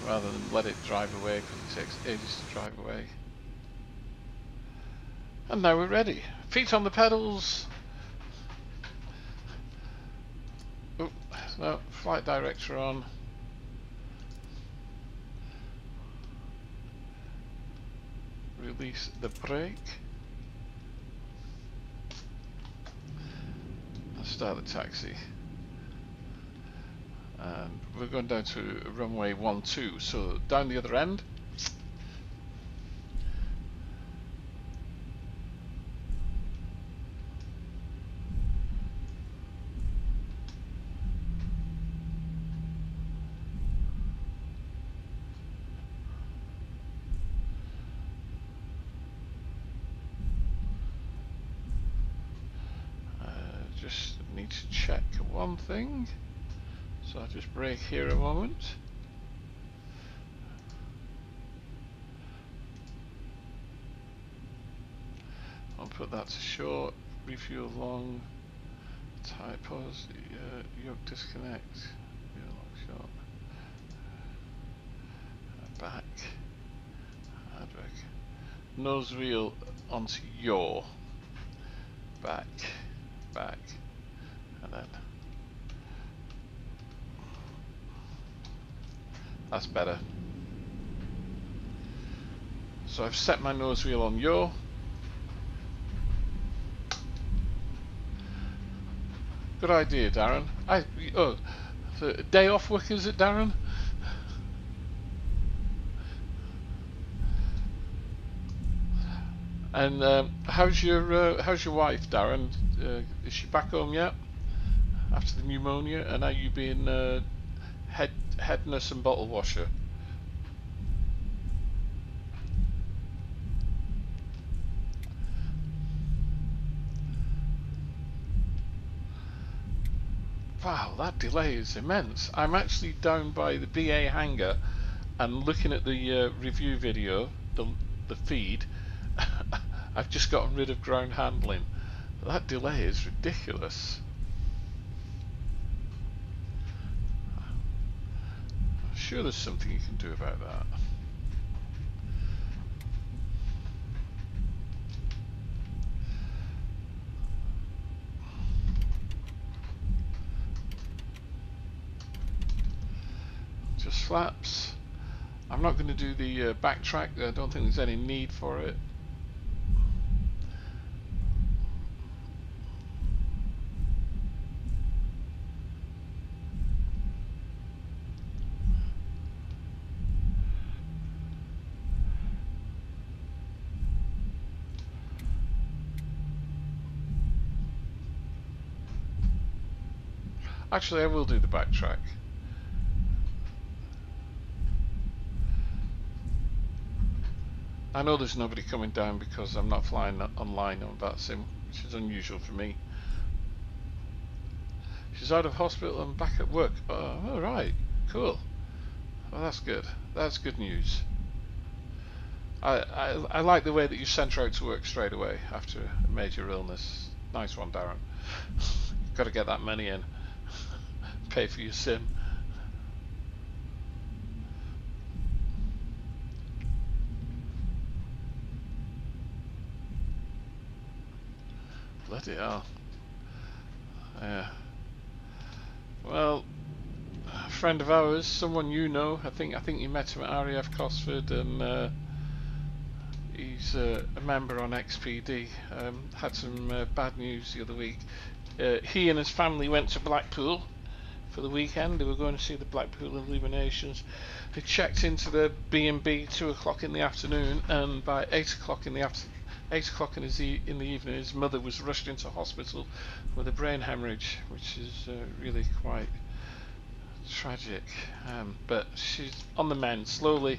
rather than let it drive away because it takes ages to drive away. And now we're ready. Feet on the pedals. Oh, no, flight director on. Release the brake. And start the taxi. And we're going down to runway 12, so down the other end. Just need to check one thing, so I'll just brake here a moment. I'll put that to short, refuel long, typos, yoke disconnect, wheel lock short, back, hard brake, nose wheel onto yaw, back, and then that's better. So I've set my nose wheel on yaw. Good idea, Darren. So day off work, is it, Darren? And how's your wife, Darren? Is she back home yet after the pneumonia? And are you being head nurse and bottle washer? Wow, that delay is immense. I'm actually down by the BA hangar and looking at the review video, the feed. I've just gotten rid of ground handling. That delay is ridiculous. I'm sure there's something you can do about that. Just flaps. I'm not going to do the backtrack. I don't think there's any need for it. Actually, I will do the backtrack. I know there's nobody coming down because I'm not flying online on that sim, which is unusual for me. She's out of hospital and back at work. Oh, right, cool. Well, that's good. That's good news. I like the way that you sent her out to work straight away after a major illness. Nice one, Darren. You've got to get that money in. Pay for your sim. Bloody hell. Yeah. Well, a friend of ours, someone you know, I think you met him at RAF Cosford, and he's a member on XPD. Had some bad news the other week. He and his family went to Blackpool for the weekend. They were going to see the Blackpool Illuminations. They checked into the B&B 2 o'clock in the afternoon, and by 8 o'clock in the in the evening, his mother was rushed into hospital with a brain hemorrhage, which is really quite tragic. But she's on the mend slowly.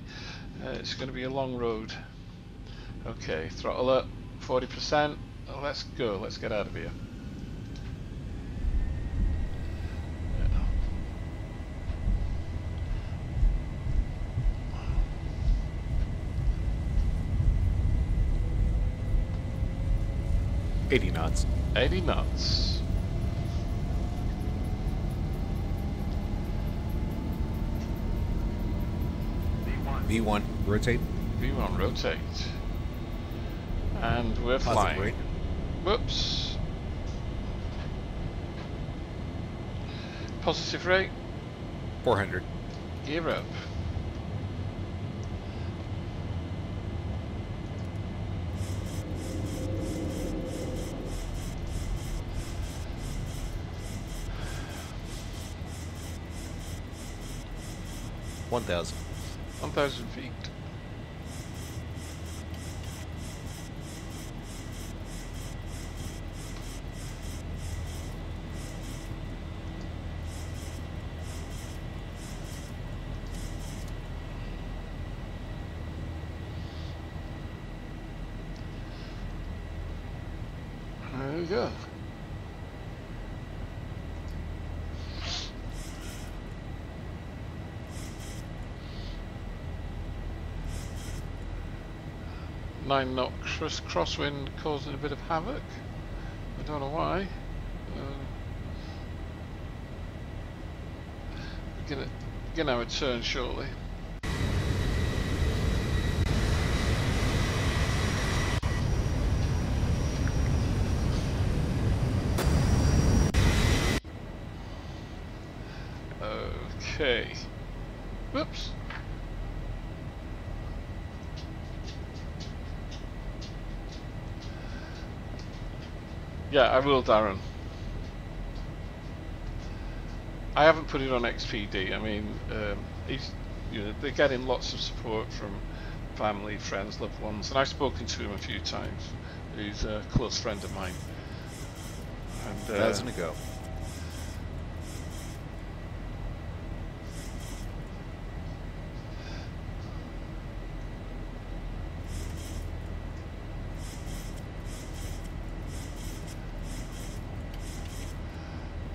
It's going to be a long road. Okay, throttle up, 40%. Let's go. Let's get out of here. 80 knots. 80 knots. V1, rotate. V1, rotate. And we're flying. Rate. Whoops. Positive rate. 400. Gear up. One 1,000 feet. There we go. Nine knot crosswind causing a bit of havoc. I don't know why. We're gonna have a turn shortly. Okay. Whoops. Yeah, I will, Darren. I haven't put it on XPD. I mean, they're getting lots of support from family, friends, loved ones, and I've spoken to him a few times. He's a close friend of mine. And 1,000 to go.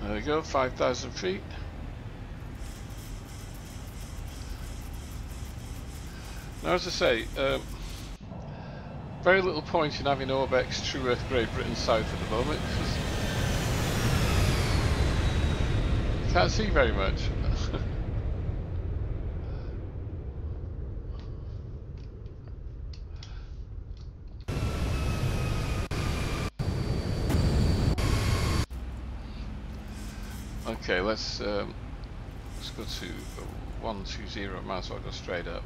There we go, 5,000 feet. Now, as I say, very little point in having Orbex, True Earth, Great Britain South at the moment, because you can't see very much. Okay, let's go to 120, might as well go straight up.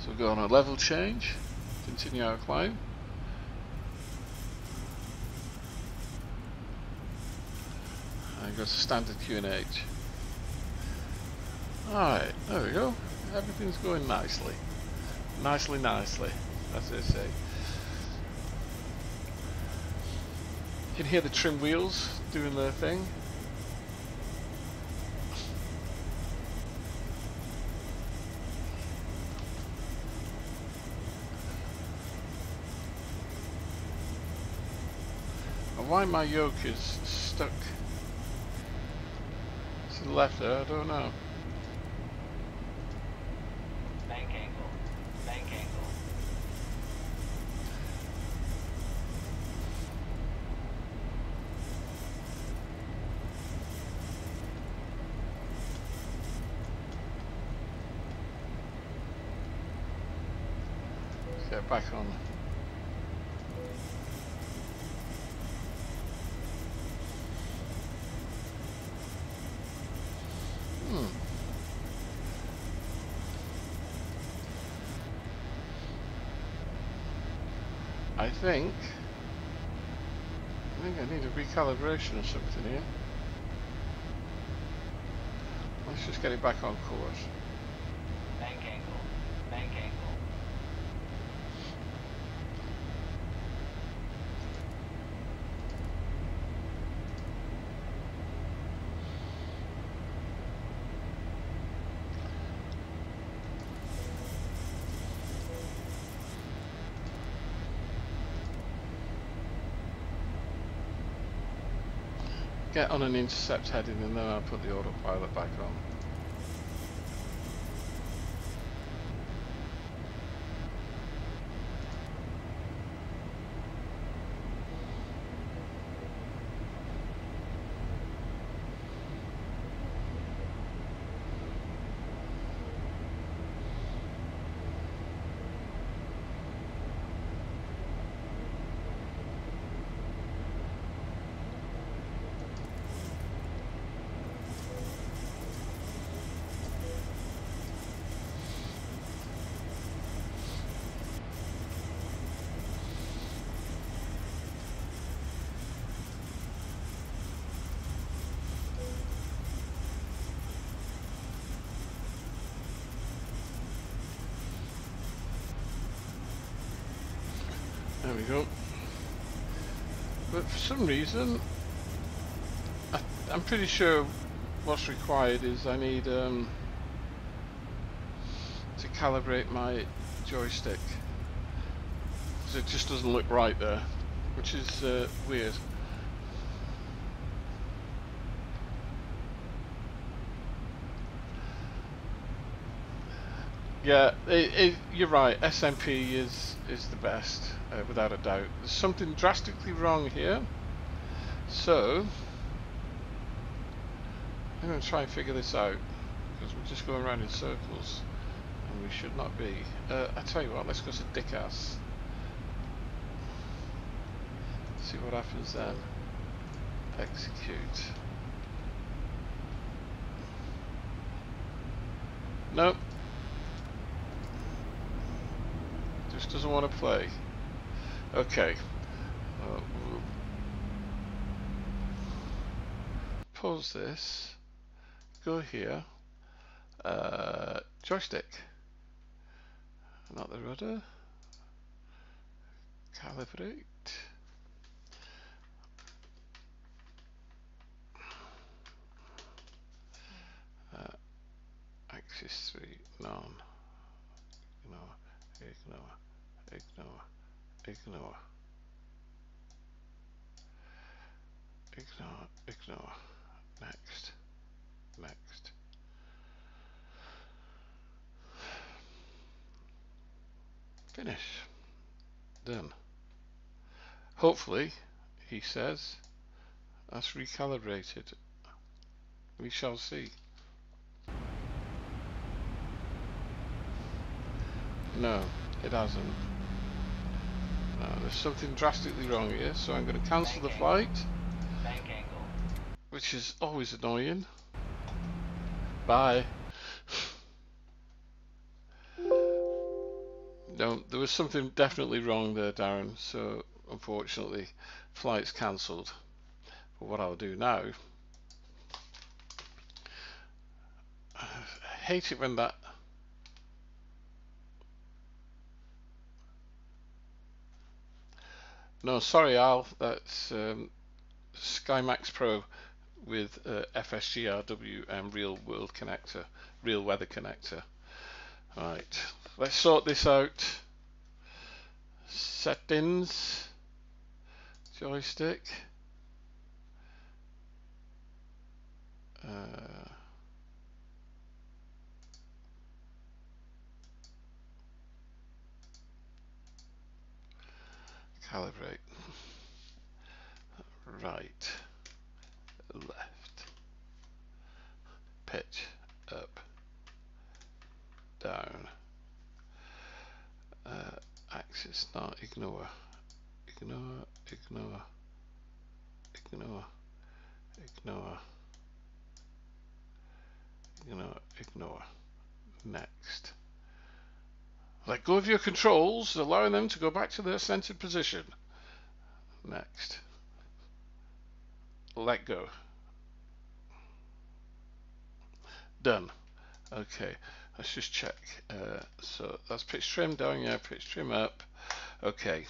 So we'll go on a level change, continue our climb. And go to standard QNH. Alright, there we go. Everything's going nicely. Nicely, as they say. You can hear the trim wheels doing their thing. And why my yoke is stuck to the left there, I don't know. Bank angle. Bank angle. Let's get back on. I think I need a recalibration or something here. Let's just get it back on course. Bank angle. Bank angle. Get on an intercept heading and then I'll put the autopilot back on. There we go. But for some reason, I'm pretty sure what's required is I need to calibrate my joystick, because it just doesn't look right there, which is weird. Yeah, you're right. SMP is the best, without a doubt. There's something drastically wrong here, so I'm going to try and figure this out, because we're just going around in circles, and we should not be. I tell you what, let's go to Dickass. See what happens then. Execute. Nope. Just doesn't want to play. Okay. We'll pause this. Go here. Joystick. Not the rudder. Calibrate. Axis 3. None. Ignore. Next. Finish. Done. Hopefully, he says, that's recalibrated. We shall see. No, it hasn't. No, there's something drastically wrong here, so I'm going to cancel the flight, Bank angle. which is always annoying. Bye. No, there was something definitely wrong there, Darren, so unfortunately flight's cancelled. But what I'll do now, I hate it when that no, sorry Al, that's SkyMax Pro with FSGRW and real weather connector. Right, let's sort this out. Settings, joystick, calibrate, right, left, pitch, up, down, axis, not ignore, next, Let go of your controls, allowing them to go back to their centered position. Next. Let go. Done. Okay, let's just check. So that's pitch trim down, yeah, pitch trim up. Okay.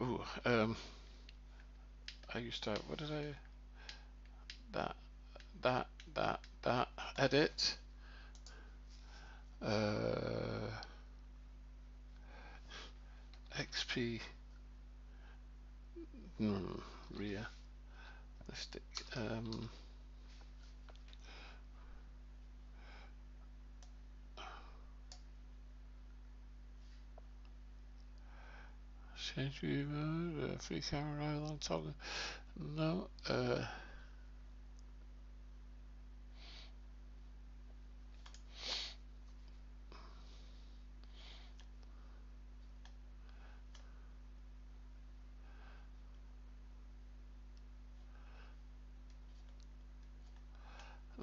Ooh, I used to, what did I, that, edit. XP, realistic. Change view mode, free camera right on top. No,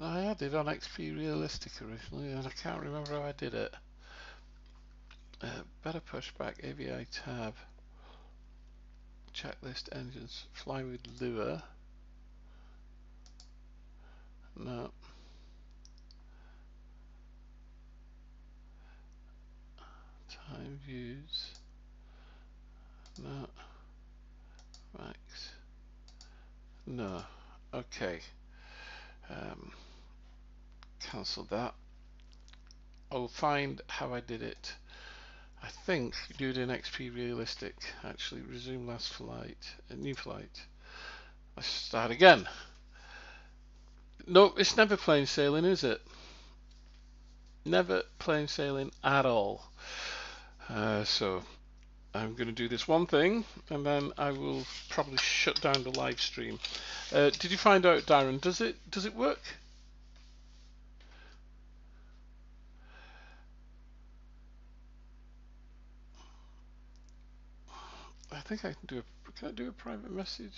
I had it on XP Realistic originally, and I can't remember how I did it. Better pushback, AVITAB, checklist engines, fly with lure. No. Time views. No. Max. No. Okay. Cancel that. I'll find how I did it. I think you do it in XP Realistic. Actually, resume last flight. A new flight. Let's start again. No, it's never plain sailing, is it? Never plain sailing at all. So I'm going to do this one thing, and then I will probably shut down the live stream. Did you find out, Darren? Does it work? I think I can do a. Can I do a private message?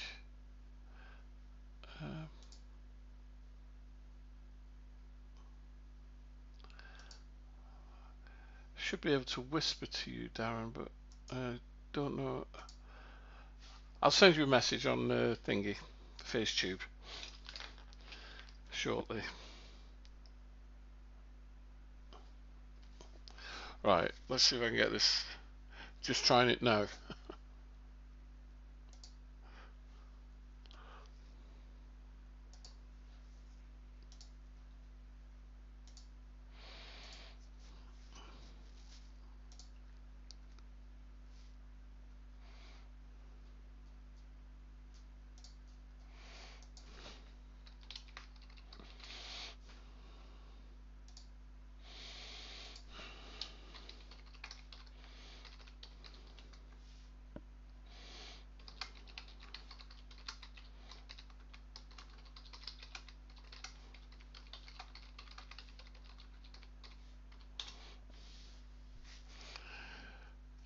Should be able to whisper to you, Darren, but I don't know. I'll send you a message on thingy, FaceTube, shortly. Right, let's see if I can get this. Just trying it now.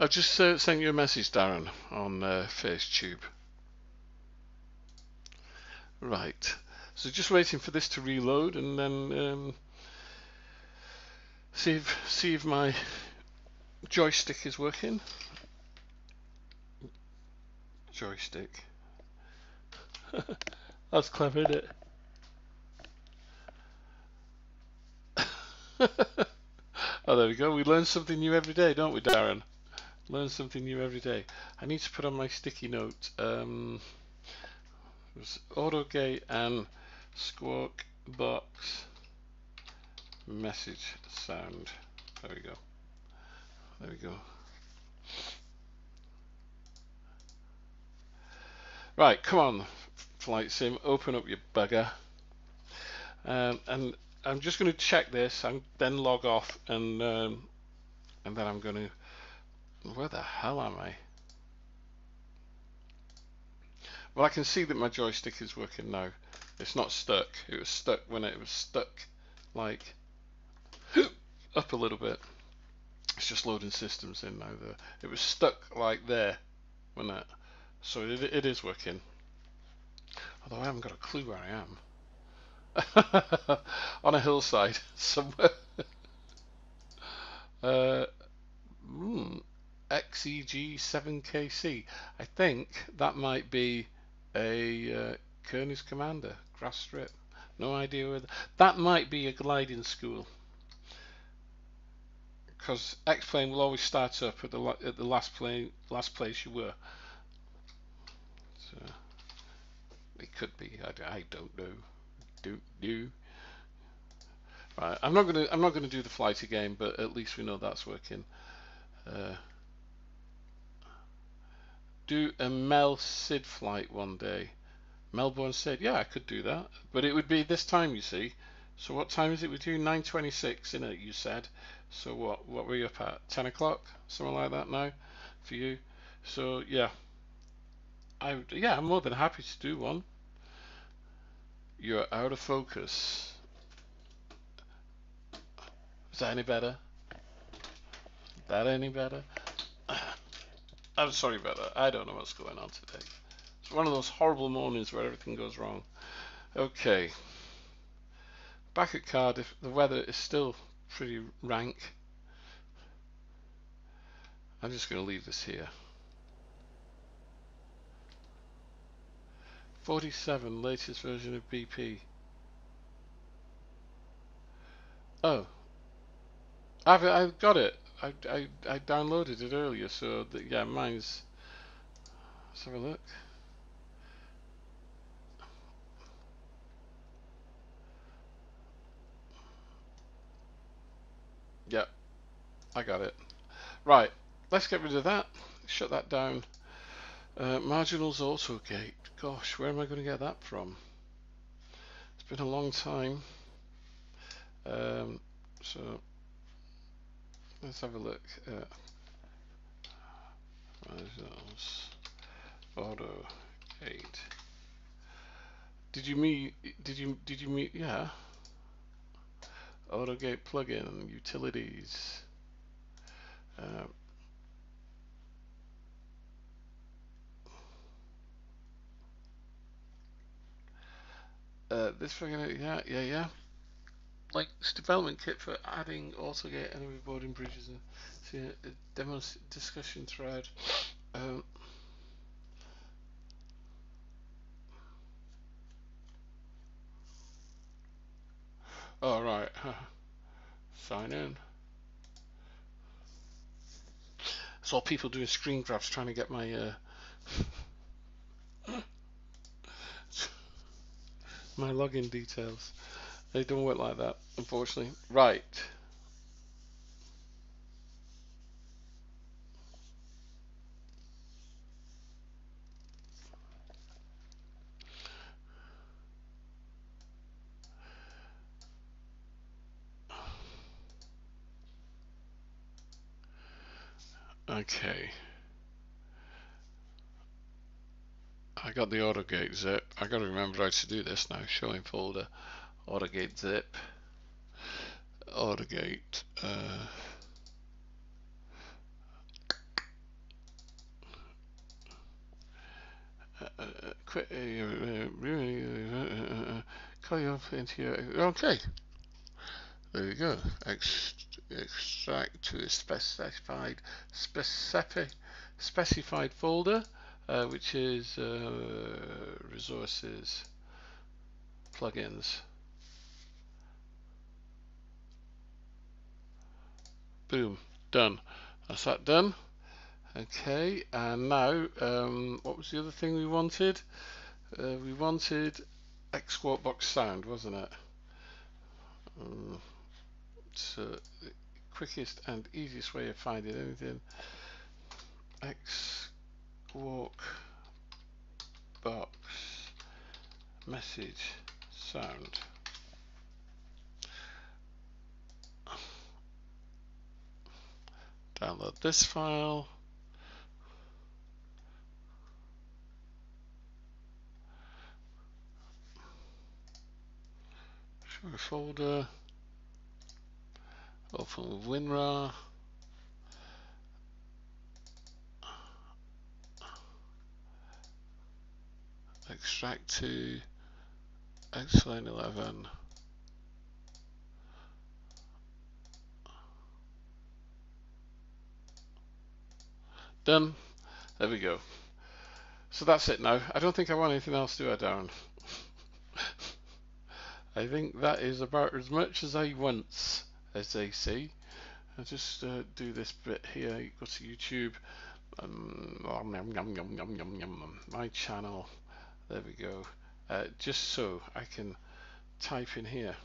I've just sent you a message, Darren, on FaceTube. Right, so just waiting for this to reload, and then see if my joystick is working. Joystick. That's clever, isn't it? Oh, there we go. We learn something new every day, don't we, Darren? Learn something new every day. I need to put on my sticky note. Autogate and squawk box message sound. There we go. There we go. Right, come on, Flight Sim, open up your bugger. And I'm just going to check this and then log off, and then I'm going to. Where the hell am I? Well, I can see that my joystick is working now. It's not stuck. It was stuck when it was stuck, like up a little bit. It's just loading systems in now. It was stuck like there when that. So it is working. Although I haven't got a clue where I am. On a hillside somewhere. Uh, XEG7KC. I think that might be a Kearney's Commander grass strip. No idea whether that might be a gliding school, because Xplane will always start up at the last place you were. So it could be. I don't know. Don't know. Right. I'm not gonna do the flight again, but at least we know that's working. Do a Mel Sid flight one day. Melbourne said, yeah, I could do that, but it would be this time, you see. So what time is it with you? 9:26, innit, you said. So what were you up at? 10 o'clock? Something like that now for you. So yeah, I'm more than happy to do one. You're out of focus. Is that any better? That any better? I'm sorry about that. I don't know what's going on today. It's one of those horrible mornings where everything goes wrong. Okay. Back at Cardiff, the weather is still pretty rank. I'm just going to leave this here. 47, latest version of BP. Oh, I've got it. I downloaded it earlier, so yeah, mine's. Let's have a look. Yep, I got it. Right, let's get rid of that. Shut that down. Marginals AutoGate. Gosh, where am I going to get that from? It's been a long time. So let's have a look. Marginals AutoGate. Did you meet? Yeah. AutoGate plugin utilities. This plugin, yeah. Like development kit for adding AutoGate enemy boarding bridges and see a demo discussion thread. Oh right, sign in. Saw people doing screen grabs trying to get my my login details. They don't work like that, unfortunately. Right. Okay. I got the AutoGate zip. I got to remember how to do this now. Showing folder, AutoGate zip, AutoGate. Call you up into your. Okay. There you go. Extract to a specified folder, which is resources, plugins. Boom, done. That's that done. Okay, and now what was the other thing we wanted? We wanted X Box sound, wasn't it? So the quickest and easiest way of finding anything. X Box message sound. Download this file. Show a folder. Open with WinRAR. Extract to Xplane 11. Done. There we go. So that's it now. I don't think I want anything else, do I, Darren? I think that is about as much as I want, as they say. I'll just do this bit here. Go to YouTube. My channel. There we go. Just so I can type in here.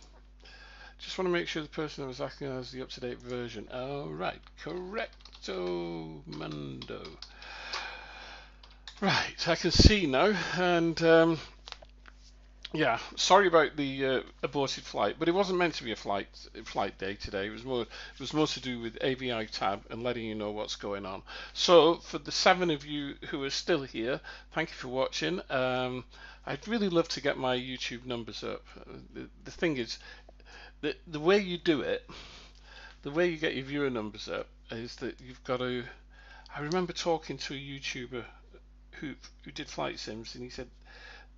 Just want to make sure the person that was asking has the up-to-date version. All right, correcto mundo. Right, I can see now, and yeah, sorry about the aborted flight, but it wasn't meant to be a flight day today. It was more to do with AVITAB and letting you know what's going on. So for the 7 of you who are still here, thank you for watching. I'd really love to get my YouTube numbers up. The thing is, the way you do it, the way you get your viewer numbers up, is that you've got to. I remember talking to a YouTuber who did flight sims, and he said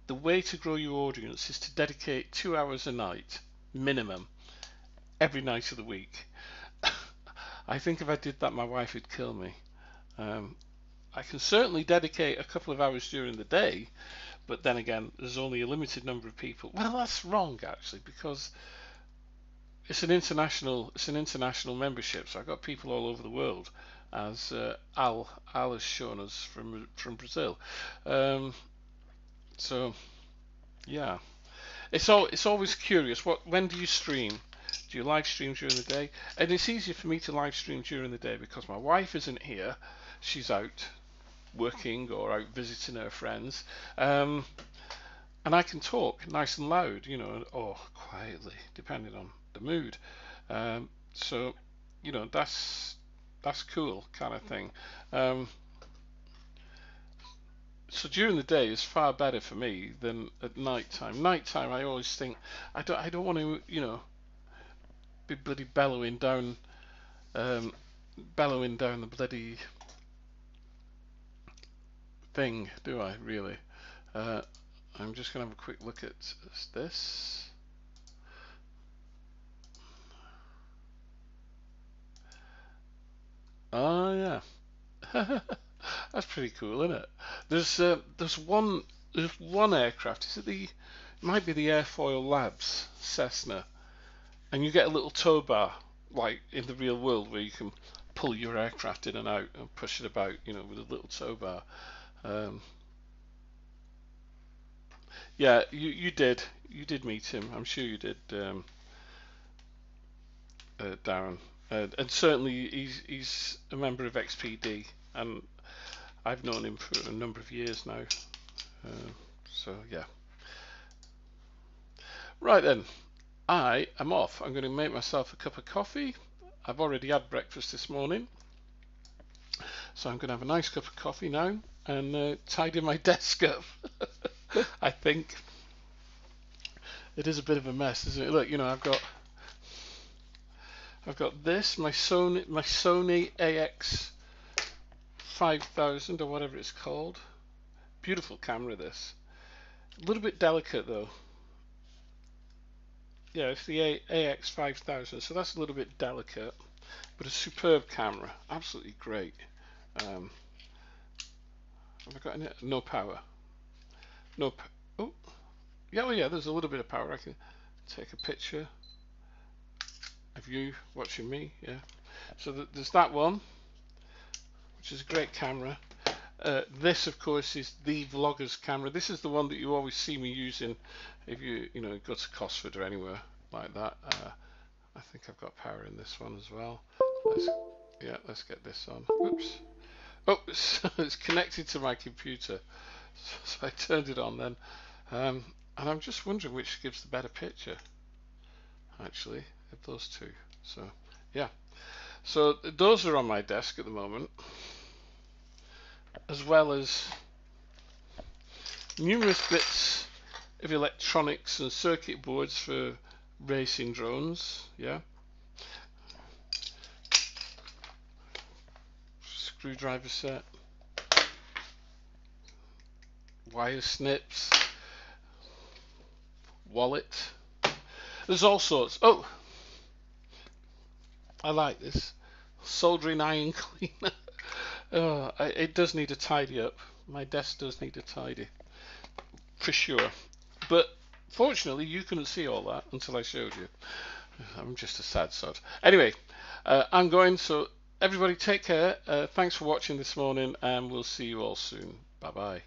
the way to grow your audience is to dedicate 2 hours a night minimum every night of the week. I think if I did that, my wife would kill me. I can certainly dedicate a couple of hours during the day, but then again, there's only a limited number of people. Well, that's wrong actually, because it's an international membership, so I've got people all over the world, as Al has shown us from Brazil. So yeah, it's always curious. When do you stream? Do you live stream during the day? And it's easier for me to live stream during the day because my wife isn't here; she's out working or out visiting her friends, and I can talk nice and loud, you know, or quietly, depending on the mood. So you know, that's cool kind of thing. So during the day is far better for me than at night time. Night time, I always think I don't want to, you know, be bloody bellowing down the bloody thing, do I really? I'm just gonna have a quick look at this. Oh yeah. That's pretty cool, isn't it? There's one aircraft. Is it it might be the Airfoil Labs Cessna, and you get a little tow bar like in the real world where you can pull your aircraft in and out and push it about, you know, with a little tow bar. Yeah, you did meet him. I'm sure you did, Darren. And certainly he's a member of XPD, and I've known him for a number of years now. So yeah. Right then, I am off. I'm going to make myself a cup of coffee. I've already had breakfast this morning, so I'm going to have a nice cup of coffee now and tidy my desk up. I think it is a bit of a mess, isn't it? Look, you know, I've got this, my Sony AX5000 or whatever it's called. Beautiful camera, this. A little bit delicate though. Yeah, it's the AX5000, so that's a little bit delicate, but a superb camera, absolutely great. Have I got any? No power. No. Oh, yeah. Well, yeah. There's a little bit of power. I can take a picture of you watching me. Yeah. So there's that one, which is a great camera. This, of course, is the vlogger's camera. This is the one that you always see me using if you go to Cosford or anywhere like that. I think I've got power in this one as well. Let's get this on. Oops. Oh, it's connected to my computer, so I turned it on then. And I'm just wondering which gives the better picture, actually, of those two. So yeah. So those are on my desk at the moment, as well as numerous bits of electronics and circuit boards for racing drones. Yeah. Screwdriver set, wire snips, wallet. There's all sorts. Oh, I like this soldering iron cleaner. It does need a tidy up. My desk does need a tidy, for sure. But fortunately, you couldn't see all that until I showed you. I'm just a sad sod. Anyway, I'm going, so everybody take care. Thanks for watching this morning, and we'll see you all soon. Bye-bye.